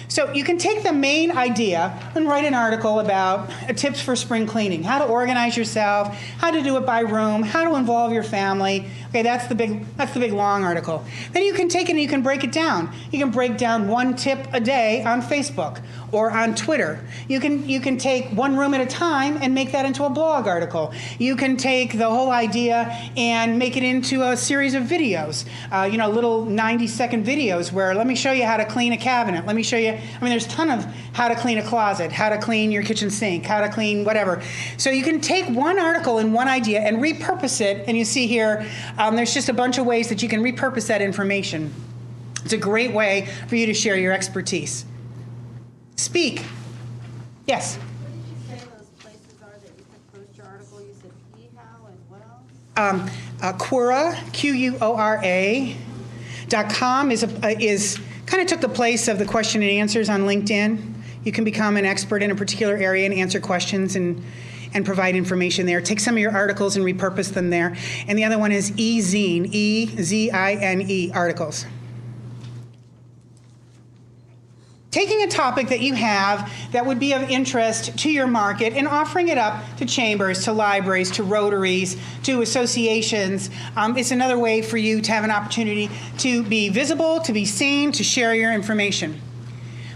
So you can take the main idea and write an article about tips for spring cleaning, how to organize yourself, how to do it by room, how to involve your family. Okay, that's the big long article. Then you can take it and you can break it down. You can break down one tip a day on Facebook or on Twitter. You can take one room at a time and make that into a blog article. You can take the whole idea and make it into a series of videos, little 90-second videos where let me show you how to clean a cabinet. Let me show you, there's a ton of how to clean a closet, how to clean your kitchen sink, how to clean whatever. So you can take one article and one idea and repurpose it, and you see here, there's just a bunch of ways that you can repurpose that information. It's a great way for you to share your expertise. Speak. Yes? What did you say those places are that you can post your article? You said eHow Quora, Quora.com is kind of took the place of the question and answers on LinkedIn. You can become an expert in a particular area and answer questions and provide information there. Take some of your articles and repurpose them there. And the other one is Ezine, E-Z-I-N-E, articles. Taking a topic that you have that would be of interest to your market and offering it up to chambers, to libraries, to rotaries, to associations is another way for you to have an opportunity to be visible, to be seen, to share your information.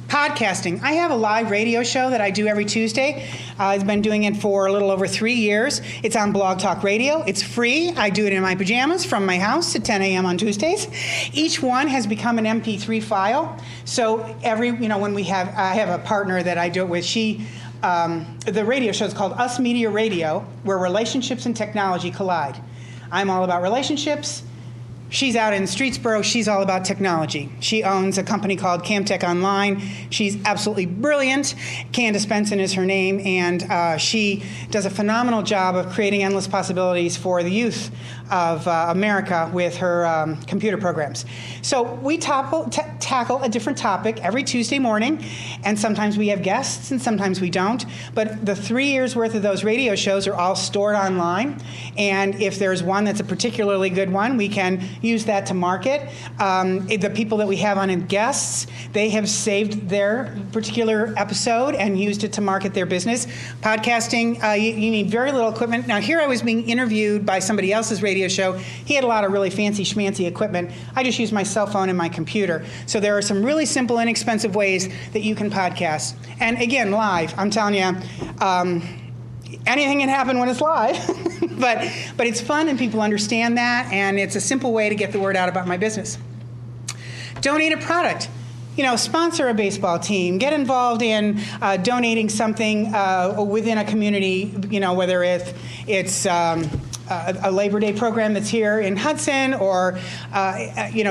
Podcasting. I have a live radio show that I do every Tuesday. I've been doing it for a little over 3 years. It's on Blog Talk Radio. It's free. I do it in my pajamas from my house at 10 a.m. on Tuesdays. Each one has become an MP3 file. So when I have a partner that I do it with. The radio show is called Us Media Radio, where relationships and technology collide. I'm all about relationships. She's out in Streetsboro. She's all about technology. She owns a company called Camtech Online. She's absolutely brilliant. Candace Benson is her name, and she does a phenomenal job of creating endless possibilities for the youth of America with her computer programs. So we tackle a different topic every Tuesday morning, and sometimes we have guests and sometimes we don't. But the 3 years worth of those radio shows are all stored online, and if there's one that's a particularly good one, we can use that to market. The people that we have on as guests, they have saved their particular episode and used it to market their business. Podcasting, you need very little equipment. Now, here I was being interviewed by somebody else's radio show. He had a lot of really fancy schmancy equipment. I just use my cell phone and my computer. So there are some really simple, inexpensive ways that you can podcast. And again, live, I'm telling you, anything can happen when it's live, but it's fun and people understand that, and it's a simple way to get the word out about my business. Donate a product. Sponsor a baseball team. Get involved in donating something within a community, whether it's a Labor Day program that's here in Hudson, or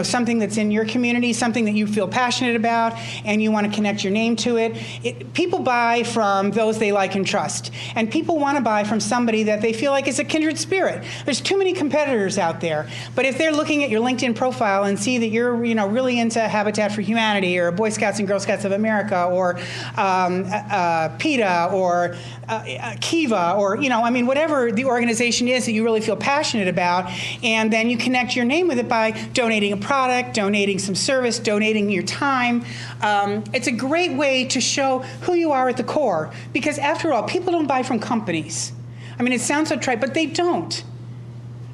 something that's in your community, something that you feel passionate about, and you want to connect your name to it. People buy from those they like and trust, and people want to buy from somebody that they feel like is a kindred spirit. There's too many competitors out there, but if they're looking at your LinkedIn profile and see that you're really into Habitat for Humanity or Boy Scouts and Girl Scouts of America or PETA or Kiva or whatever the organization is that you really feel passionate about, and then you connect your name with it by donating a product, donating some service, donating your time. It's a great way to show who you are at the core, because after all, people don't buy from companies. It sounds so trite, but they don't.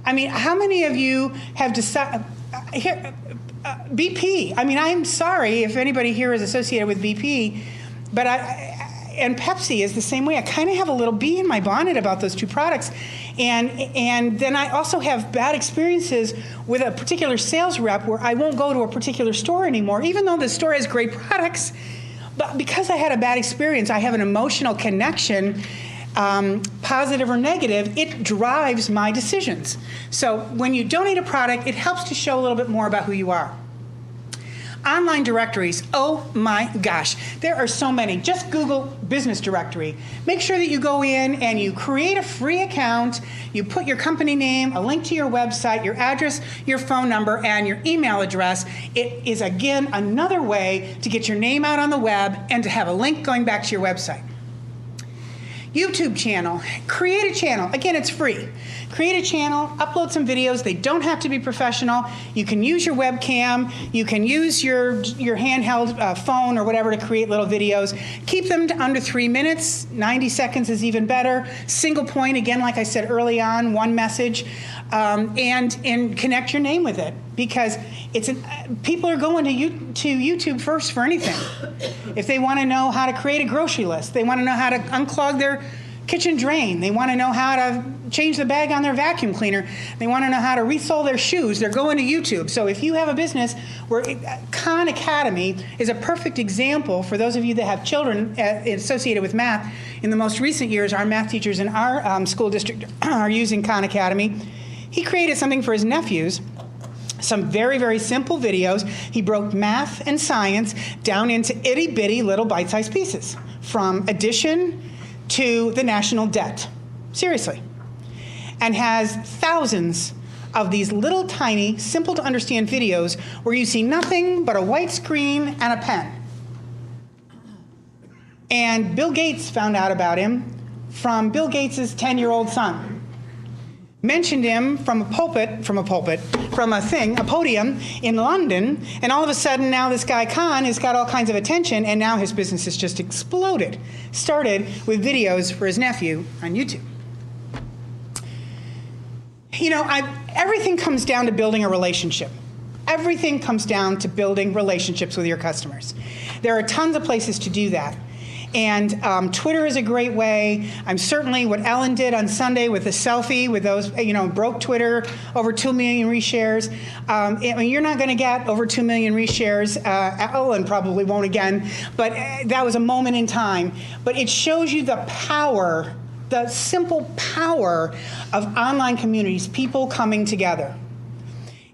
How many of you have decided BP? I'm sorry if anybody here is associated with BP, but and Pepsi is the same way. I kind of have a little bee in my bonnet about those two products. And then I also have bad experiences with a particular sales rep where I won't go to a particular store anymore, even though the store has great products. But because I had a bad experience, I have an emotional connection, positive or negative, it drives my decisions. So when you donate a product, it helps to show a little bit more about who you are. Online directories, oh my gosh, there are so many. Just Google business directory. Make sure that you go in and you create a free account, you put your company name, a link to your website, your address, your phone number, and your email address. It is, again, another way to get your name out on the web and to have a link going back to your website. YouTube channel. Create a channel. Again, it's free. Create a channel, upload some videos. They don't have to be professional. You can use your webcam. You can use your handheld phone or whatever to create little videos. Keep them to under 3 minutes. 90 seconds is even better. Single point, again, like I said early on, one message. And connect your name with it, because people are going to YouTube first for anything. If they want to know how to create a grocery list, they want to know how to unclog their kitchen drain, they want to know how to change the bag on their vacuum cleaner, they want to know how to resole their shoes, they're going to YouTube. So if you have a business where Khan Academy is a perfect example for those of you that have children associated with math. In the most recent years, our math teachers in our school district are using Khan Academy. He created something for his nephews, some very, very simple videos. He broke math and science down into itty-bitty little bite-sized pieces, from addition to the national debt. Seriously. and has thousands of these little tiny, simple to understand videos where you see nothing but a white screen and a pen. And Bill Gates found out about him from Bill Gates' 10-year-old son. Mentioned him from a podium in London, and all of a sudden now this guy Khan has got all kinds of attention, and now his business has just exploded. Started with videos for his nephew on YouTube. You know, everything comes down to building a relationship. Everything comes down to building relationships with your customers. There are tons of places to do that. And Twitter is a great way. I'm certainly what Ellen did on Sunday with the selfie with those, broke Twitter, over 2 million reshares. I mean, you're not going to get over 2 million reshares. Ellen probably won't again. But that was a moment in time. But it shows you the power, the simple power of online communities, people coming together.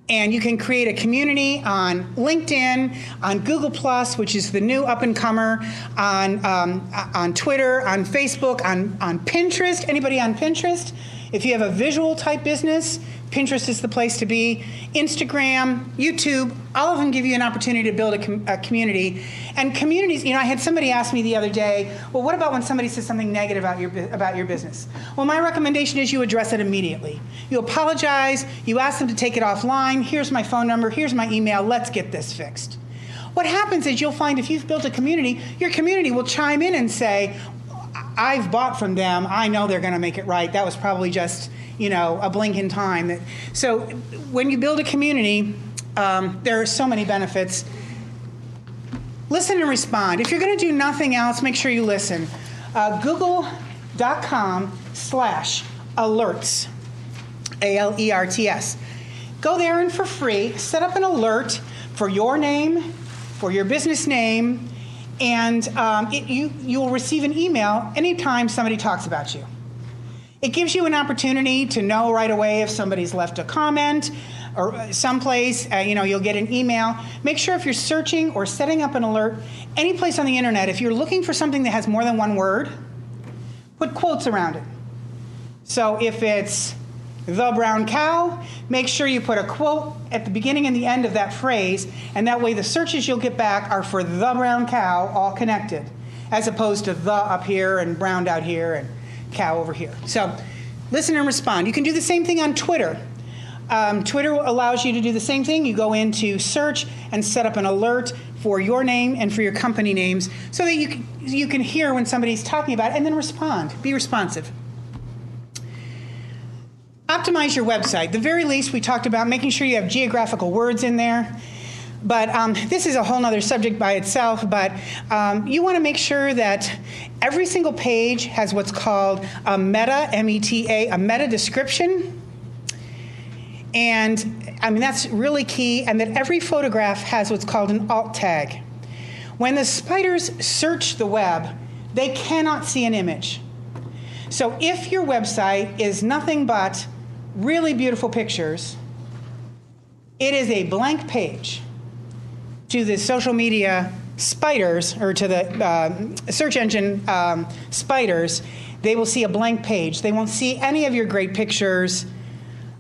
And you can create a community on LinkedIn, on Google+, which is the new up-and-comer, on Twitter, on Facebook, on Pinterest. Anybody on Pinterest? If you have a visual-type business, Pinterest is the place to be. Instagram, YouTube, all of them give you an opportunity to build a community. And communities, I had somebody ask me the other day, well, what about when somebody says something negative about your business? Well, my recommendation is you address it immediately. You apologize, you ask them to take it offline, here's my phone number, here's my email, let's get this fixed. What happens is you'll find if you've built a community, your community will chime in and say, I've bought from them, I know they're gonna make it right, that was probably just a blink in time. So when you build a community, there are so many benefits. Listen and respond. If you're going to do nothing else, make sure you listen. Google.com/alerts, ALERTS. Go there and for free, set up an alert for your name, for your business name, and you will receive an email anytime somebody talks about you. It gives you an opportunity to know right away if somebody's left a comment or someplace, you'll get an email. Make sure if you're searching or setting up an alert, any place on the internet, if you're looking for something that has more than one word, put quotes around it. So if it's the brown cow, make sure you put a quote at the beginning and the end of that phrase, and that way the searches you'll get back are for the brown cow, all connected, as opposed to the up here and brown out here and cow over here. So listen and respond. You can do the same thing on Twitter. Twitter allows you to do the same thing. You go into search and set up an alert for your name and for your company names so that you can hear when somebody's talking about it and then respond. Be responsive. Optimize your website. The very least, we talked about making sure you have geographical words in there. But this is a whole other subject by itself, but you want to make sure that every single page has what's called a meta, M-E-T-A, a meta description. And that's really key, and that every photograph has what's called an alt tag. When the spiders search the web, they cannot see an image. So if your website is nothing but really beautiful pictures, it is a blank page. To the social media spiders, or to the search engine spiders, they will see a blank page. They won't see any of your great pictures.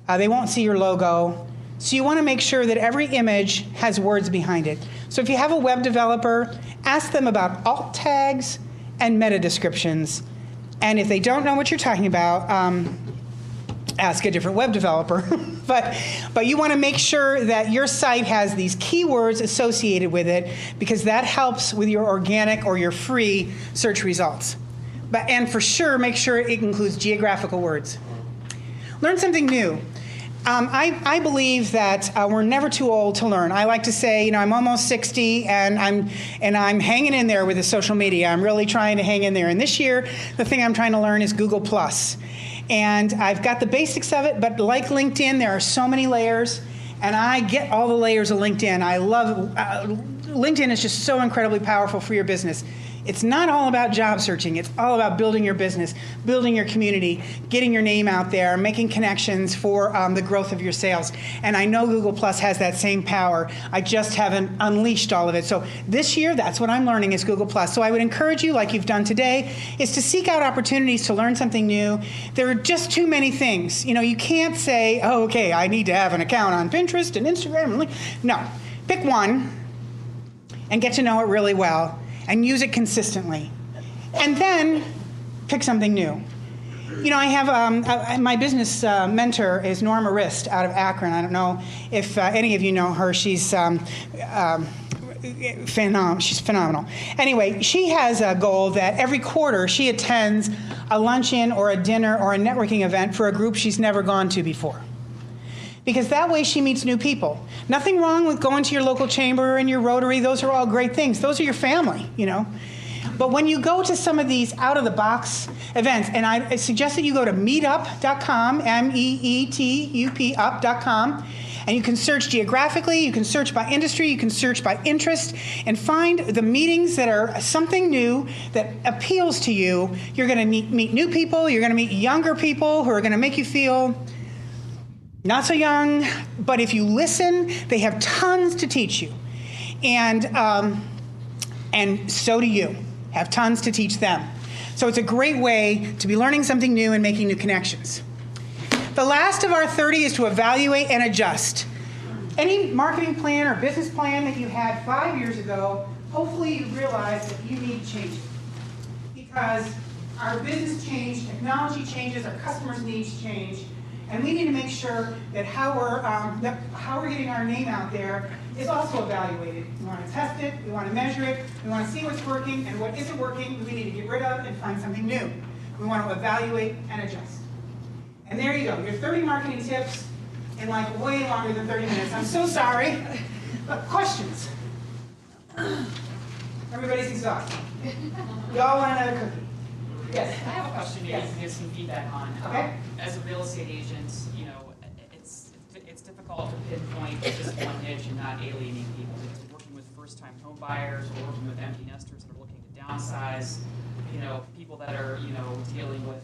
They won't see your logo. So you want to make sure that every image has words behind it. So if you have a web developer, ask them about alt tags and meta descriptions. And if they don't know what you're talking about, ask a different web developer. But you want to make sure that your site has these keywords associated with it, because that helps with your organic or your free search results. And for sure, make sure it includes geographical words. Learn something new. I believe that we're never too old to learn. I like to say, I'm almost 60, and I'm hanging in there with the social media. I'm really trying to hang in there. And this year, the thing I'm trying to learn is Google+. And I've got the basics of it, but like LinkedIn, there are so many layers, and I get all the layers of LinkedIn. I love LinkedIn is just so incredibly powerful for your business. It's not all about job searching. It's all about building your business, building your community, getting your name out there, making connections for the growth of your sales. And I know Google Plus has that same power. I just haven't unleashed all of it. So this year, that's what I'm learning is Google Plus. So I would encourage you, like you've done today, is to seek out opportunities to learn something new. There are just too many things. You know, you can't say, oh, okay, I need to have an account on Pinterest and Instagram. No, pick one and get to know it really well and use it consistently. And then pick something new. You know, I have my business mentor is Norma Rist out of Akron. I don't know if any of you know her. She's phenomenal. Anyway, she has a goal that every quarter she attends a luncheon or a dinner or a networking event for a group she's never gone to before. Because that way she meets new people. Nothing wrong with going to your local chamber and your Rotary. Those are all great things. Those are your family, you know. But when you go to some of these out-of-the-box events, and I suggest that you go to meetup.com, meetup up.com, and you can search geographically, you can search by industry, you can search by interest, and find the meetings that are something new that appeals to you. You're going to meet new people. You're going to meet younger people who are going to make you feel not so young, but if you listen, they have tons to teach you. And so do you. Have tons to teach them. So it's a great way to be learning something new and making new connections. The last of our 30 is to evaluate and adjust. Any marketing plan or business plan that you had 5 years ago, hopefully you realize that you need to change it. Because our business changed, technology changes, our customers' needs change, and we need to make sure that how we're getting our name out there is also evaluated. We want to test it, we want to measure it, we want to see what's working, and what isn't working, we need to get rid of and find something new. We want to evaluate and adjust. And there you go, your 30 marketing tips in like way longer than 30 minutes. I'm so sorry, but questions? Everybody's exhausted. Y'all want another cookie? Yes. I have a question you Yes. can give some feedback on. Okay. As a real estate agent, you know, it's difficult to pinpoint just one niche and not alienating people because we're working with first-time home buyers, we're working with empty nesters that are looking to downsize, you know, people that are, you know, dealing with,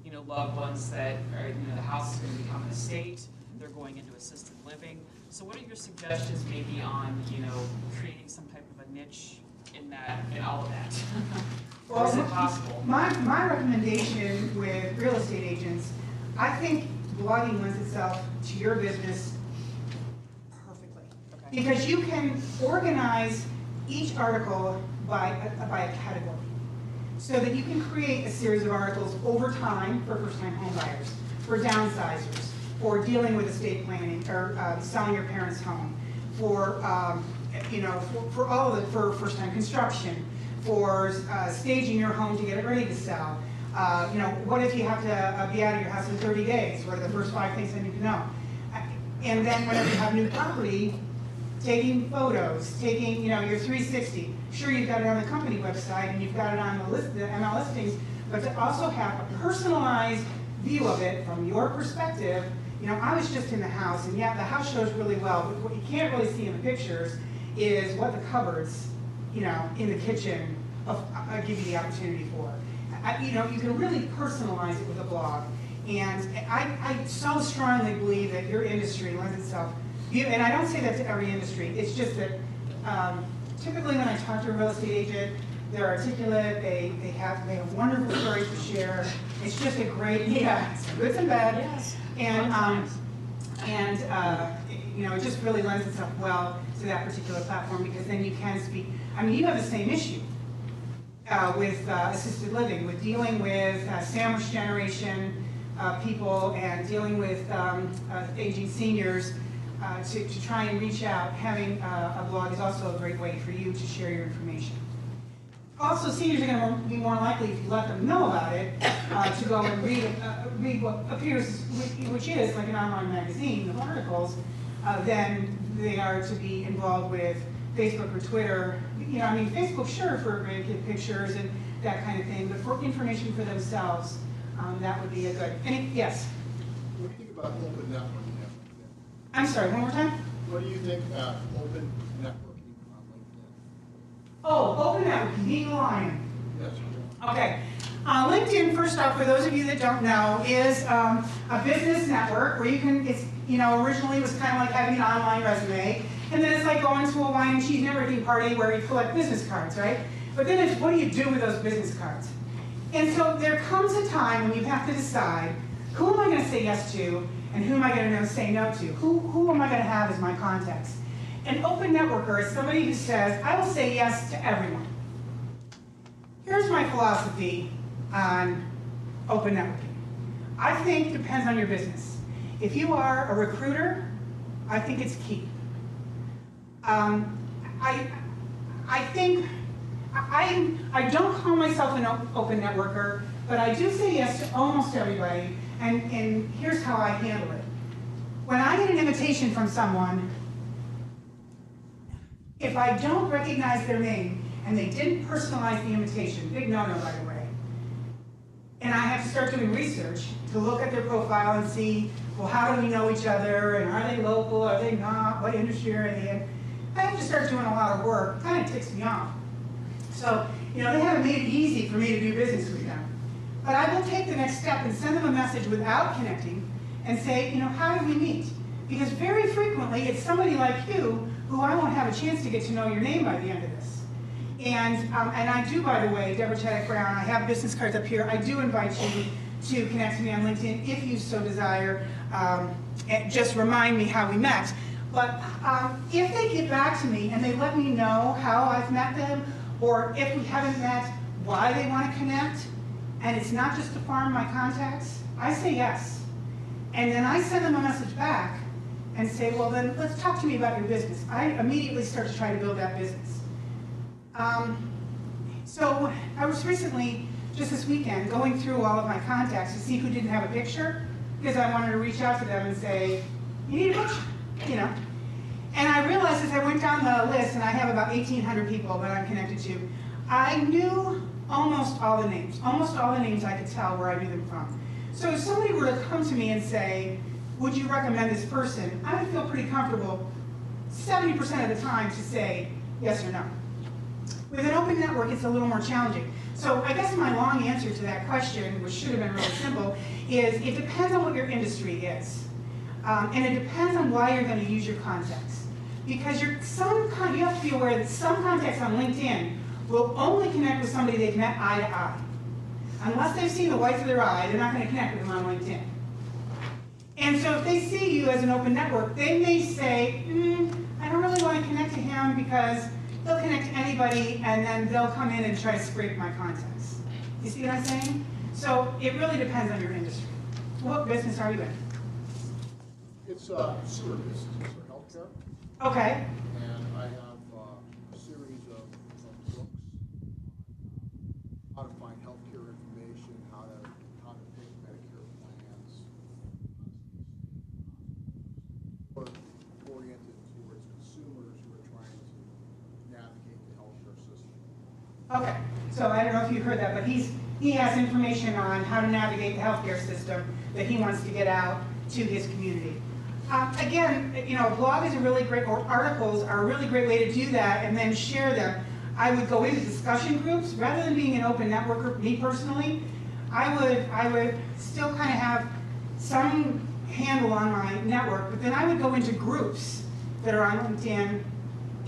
you know, loved ones that are, you know, the house is going to become an estate, they're going into assisted living. So what are your suggestions maybe on, you know, creating some type of a niche in all of that? Or is it possible? My recommendation with real estate agents, I think blogging lends itself to your business perfectly. Okay. Because you can organize each article by a category. So that you can create a series of articles over time for first-time home buyers, for downsizers, for dealing with estate planning, or selling your parents' home, for you know, for all of it, for first-time construction, for staging your home to get it ready to sell. You know, what if you have to be out of your house in 30 days? What are the first 5 things I need to know? And then whenever you have new property, taking photos, taking, you know, your 360. Sure, you've got it on the company website and you've got it on the list, the ML listings, but to also have a personalized view of it from your perspective. You know, I was just in the house, and yeah, the house shows really well, but what you can't really see in the pictures is what the cupboards, you know, in the kitchen give you the opportunity for. You know, you can really personalize it with a blog. And I so strongly believe that your industry lends itself, and I don't say that to every industry, it's just that typically when I talk to a real estate agent, they're articulate, they have wonderful stories to share. It's just a great, yeah, it's good and bad. Yes. And you know, it just really lends itself well to that particular platform, because then you can speak. I mean, you have the same issue with assisted living, with dealing with sandwich generation people and dealing with aging seniors. To try and reach out, having a blog is also a great way for you to share your information. Also, seniors are going to be more likely, if you let them know about it, to go and read what appears, which is like an online magazine of articles, than they are to be involved with Facebook or Twitter. You know, I mean, Facebook, sure, for grandkid pictures and that kind of thing, but for information for themselves, that would be a good. Yes? What do you think about open networking? I'm sorry, one more time? What do you think about open networking on LinkedIn? Oh, open networking, being a lion. Yes. Okay. LinkedIn, first off, for those of you that don't know, is a business network where you can, it's, you know, originally it was kind of like having an online resume, and then it's like going to a wine and cheese networking party where you collect business cards, right? But then it's what do you do with those business cards? And so there comes a time when you have to decide, who am I going to say yes to, and who am I going to say no to? Who am I going to have as my contacts? An open networker is somebody who says, I will say yes to everyone. Here's my philosophy on open networking. I think it depends on your business. If you are a recruiter, I think it's key. I don't call myself an open networker, but I do say yes to almost everybody, and here's how I handle it. When I get an invitation from someone, if I don't recognize their name, and they didn't personalize the invitation, big no-no by the way, and I have to start doing research to look at their profile and see, well, how do we know each other, and are they local, are they not, what industry are they in? I have to start doing a lot of work. It kind of ticks me off. So, you know, they haven't made it easy for me to do business with them. But I will take the next step and send them a message without connecting and say, you know, how did we meet? Because very frequently, it's somebody like you who I won't have a chance to get to know your name by the end of this. And I do, by the way, Deborah Chaddock Brown, I have business cards up here. I do invite you to connect to me on LinkedIn if you so desire. And just remind me how we met. But if they get back to me and they let me know how I've met them, or if we haven't met, why they want to connect, and it's not just to farm my contacts, I say yes. And then I send them a message back and say, well then, let's talk to me about your business. I immediately start to try to build that business. So I was recently, just this weekend, going through all of my contacts to see who didn't have a picture, because I wanted to reach out to them and say, you need a picture, you know. And I realized as I went down the list, and I have about 1,800 people that I'm connected to, I knew almost all the names. Almost all the names I could tell where I knew them from. So if somebody were to come to me and say, would you recommend this person? I would feel pretty comfortable 70% of the time to say yes or no. With an open network, it's a little more challenging. So I guess my long answer to that question, which should have been really simple, is it depends on what your industry is. And it depends on why you're going to use your contacts. Because you have to be aware that some contacts on LinkedIn will only connect with somebody they've met eye to eye. Unless they've seen the whites of their eye, they're not going to connect with them on LinkedIn. And so if they see you as an open network, they may say, I don't really want to connect to him because they'll connect to anybody and then they'll come in and try to scrape my contacts. You see what I'm saying? So it really depends on your industry. What business are you in? It's sewer business, or healthcare, Okay. and I have a series of books on how to find healthcare information, how to pick Medicare plans, or oriented towards consumers who are trying to navigate the healthcare system. Okay. So I don't know if you heard that, but he has information on how to navigate the healthcare system that he wants to get out to his community. Again, you know, a blog is a really great, or articles are a really great way to do that and then share them. I would go into discussion groups rather than being an open networker. Me personally, I would still kind of have some handle on my network, but then I would go into groups that are on LinkedIn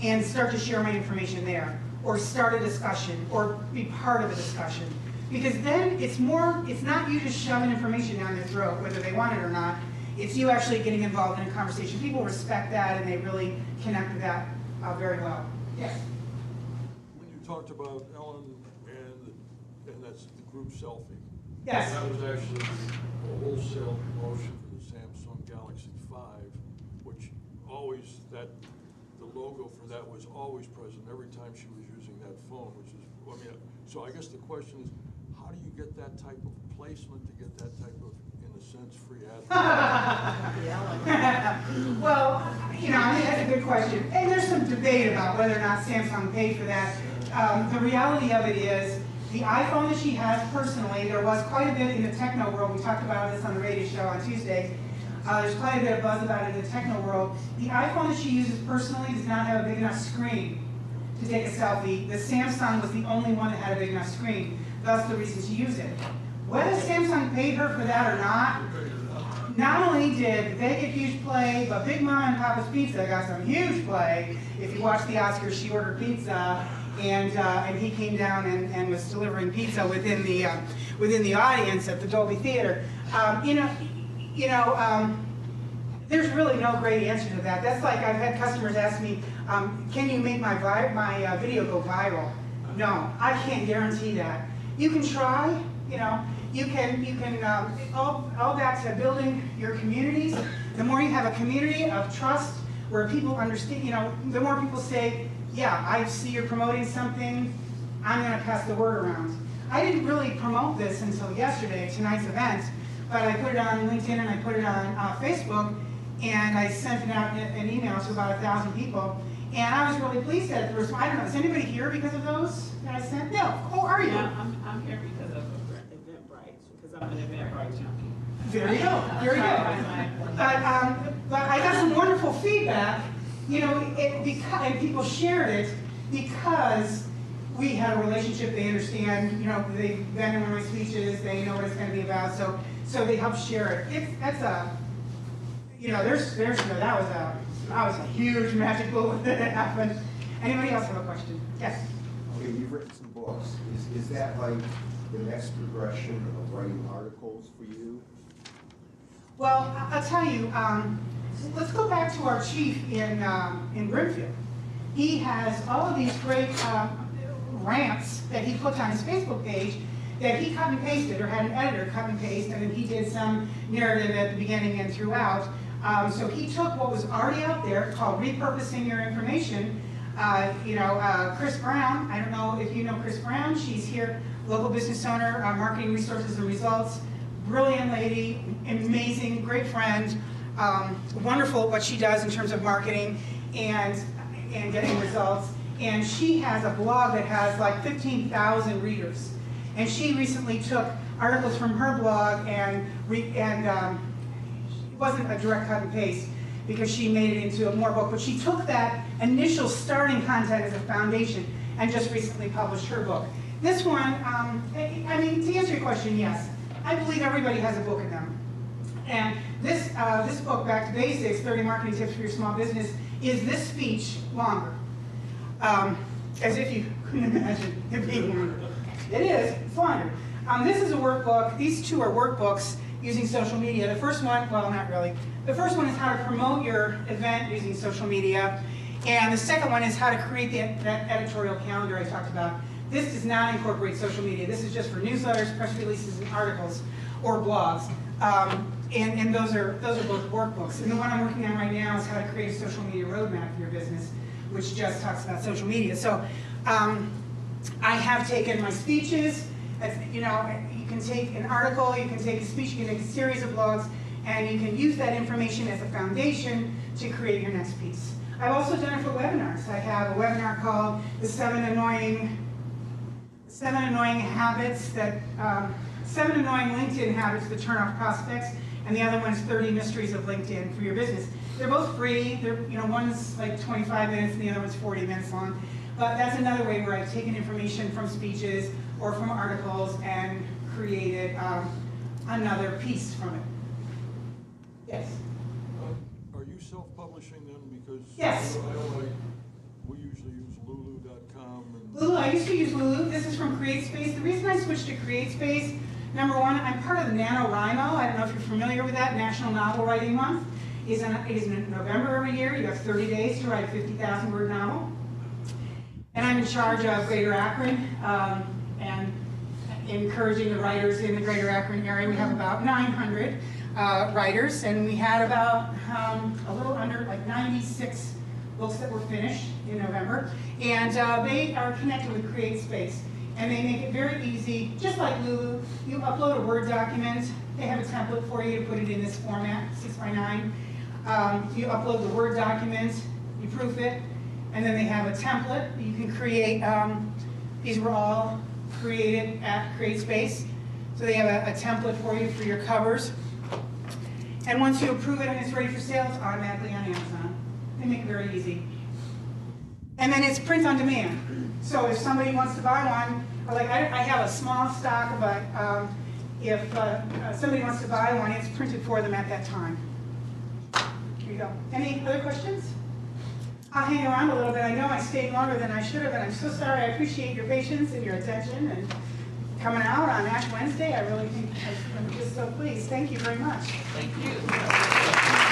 and start to share my information there, or start a discussion, or be part of a discussion. Because then it's not you just shoving information down their throat, whether they want it or not. It's you actually getting involved in a conversation. People respect that and they really connect with that very well. Yes? When you talked about Ellen and that's the group selfie. Yes. That was actually a wholesale promotion for the Samsung Galaxy 5, which always, the logo for that was always present every time she was using that phone, which is, I mean, so I guess the question is, how do you get that type of placement to get that type of, in a sense, free advertising? Well, you know, I mean, that's a good question. And there's some debate about whether or not Samsung paid for that. The reality of it is, the iPhone that she has personally, there was quite a bit in the techno world. We talked about this on the radio show on Tuesday. There's quite a bit of buzz about it in the techno world. The iPhone that she uses personally does not have a big enough screen to take a selfie. The Samsung was the only one that had a big enough screen. Thus the reason to use it. Whether Samsung paid her for that or not only did they get huge play, but Big Mama and Papa's Pizza got some huge play. If you watch the Oscars, she ordered pizza, and he came down and was delivering pizza within the audience at the Dolby Theater. There's really no great answer to that. That's like I've had customers ask me, can you make my video go viral? No, I can't guarantee that. You can try, you can all back to building your communities. The more you have a community of trust where people understand, the more people say, yeah, I see you're promoting something, I'm going to pass the word around. I didn't really promote this until yesterday, tonight's event, but I put it on LinkedIn and I put it on Facebook, and I sent it out an email to about 1,000 people, and I was really pleased at the response. I don't know, is anybody here because of those that I sent? No. Oh, are you? Yeah, I'm here because of Eventbrite, because I'm an Eventbrite junkie. Very good, very good. But I got some wonderful feedback, and people shared it because we had a relationship. They understand, they've been in one of my speeches, they know what it's going to be about, so they help share it. That was a huge magic bullet that happened. Anybody else have a question? Yes. Okay, you've written some books. Is that like the next progression of writing articles for you? Well, I'll tell you, let's go back to our chief in Brimfield. He has all of these great rants that he puts on his Facebook page that he cut and pasted, or had an editor cut and paste, and then he did some narrative at the beginning and throughout. So he took what was already out there called Repurposing Your Information. Chris Brown, I don't know if you know Chris Brown, she's here, local business owner, marketing resources and results, brilliant lady, amazing, great friend, wonderful what she does in terms of marketing and getting results. And she has a blog that has like 15,000 readers. And she recently took articles from her blog and it wasn't a direct cut and paste because she made it into a more book, but she took that initial starting content as a foundation and just recently published her book. This one, to answer your question, yes. I believe everybody has a book in them. And this book, Back to Basics, 30 Marketing Tips for Your Small Business, is this speech longer. As if you couldn't imagine it being longer. It is, it's longer. This is a workbook. These two are workbooks using social media. The first one, well, not really. The first one is how to promote your event using social media. And the second one is how to create that editorial calendar I talked about. This does not incorporate social media. This is just for newsletters, press releases, and articles, or blogs. And those are both workbooks. And the one I'm working on right now is how to create a social media roadmap for your business, which just talks about social media. So I have taken my speeches, you can take an article, you can take a speech, you can take a series of blogs, and you can use that information as a foundation to create your next piece. I've also done it for webinars. I have a webinar called The 7 Annoying LinkedIn Habits that Turn Off Prospects, and the other one is 30 Mysteries of LinkedIn for Your Business. They're both free. One's like 25 minutes and the other one's 40 minutes long. But that's another way where I've taken information from speeches or from articles and created another piece from it. Yes? Are you self-publishing them? Because Yes. we usually use lulu.com. Lulu, I used to use Lulu. This is from CreateSpace. The reason I switched to CreateSpace, number one, I'm part of the NaNoWriMo. I don't know if you're familiar with that. National Novel Writing Month is in November every year. You have 30 days to write a 50,000 word novel. And I'm in charge of Greater Akron and encouraging the writers in the Greater Akron area. We have about 900 writers, and we had about a little under 96 books that were finished in November. And they are connected with CreateSpace. And they make it very easy, just like Lulu. You upload a Word document. They have a template for you to put it in this format, 6x9. You upload the Word document, you proof it, and then they have a template. You can create, these were all created at CreateSpace. So they have a template for you for your covers. And once you approve it and it's ready for sale, it's automatically on Amazon. They make it very easy. And then it's print on demand. So if somebody wants to buy one, or like I have a small stock, but if somebody wants to buy one, it's printed for them at that time. Here you go. Any other questions? I'll hang around a little bit. I know I stayed longer than I should have, and I'm so sorry. I appreciate your patience and your attention and coming out on Ash Wednesday. I really think I'm just so pleased. Thank you very much. Thank you.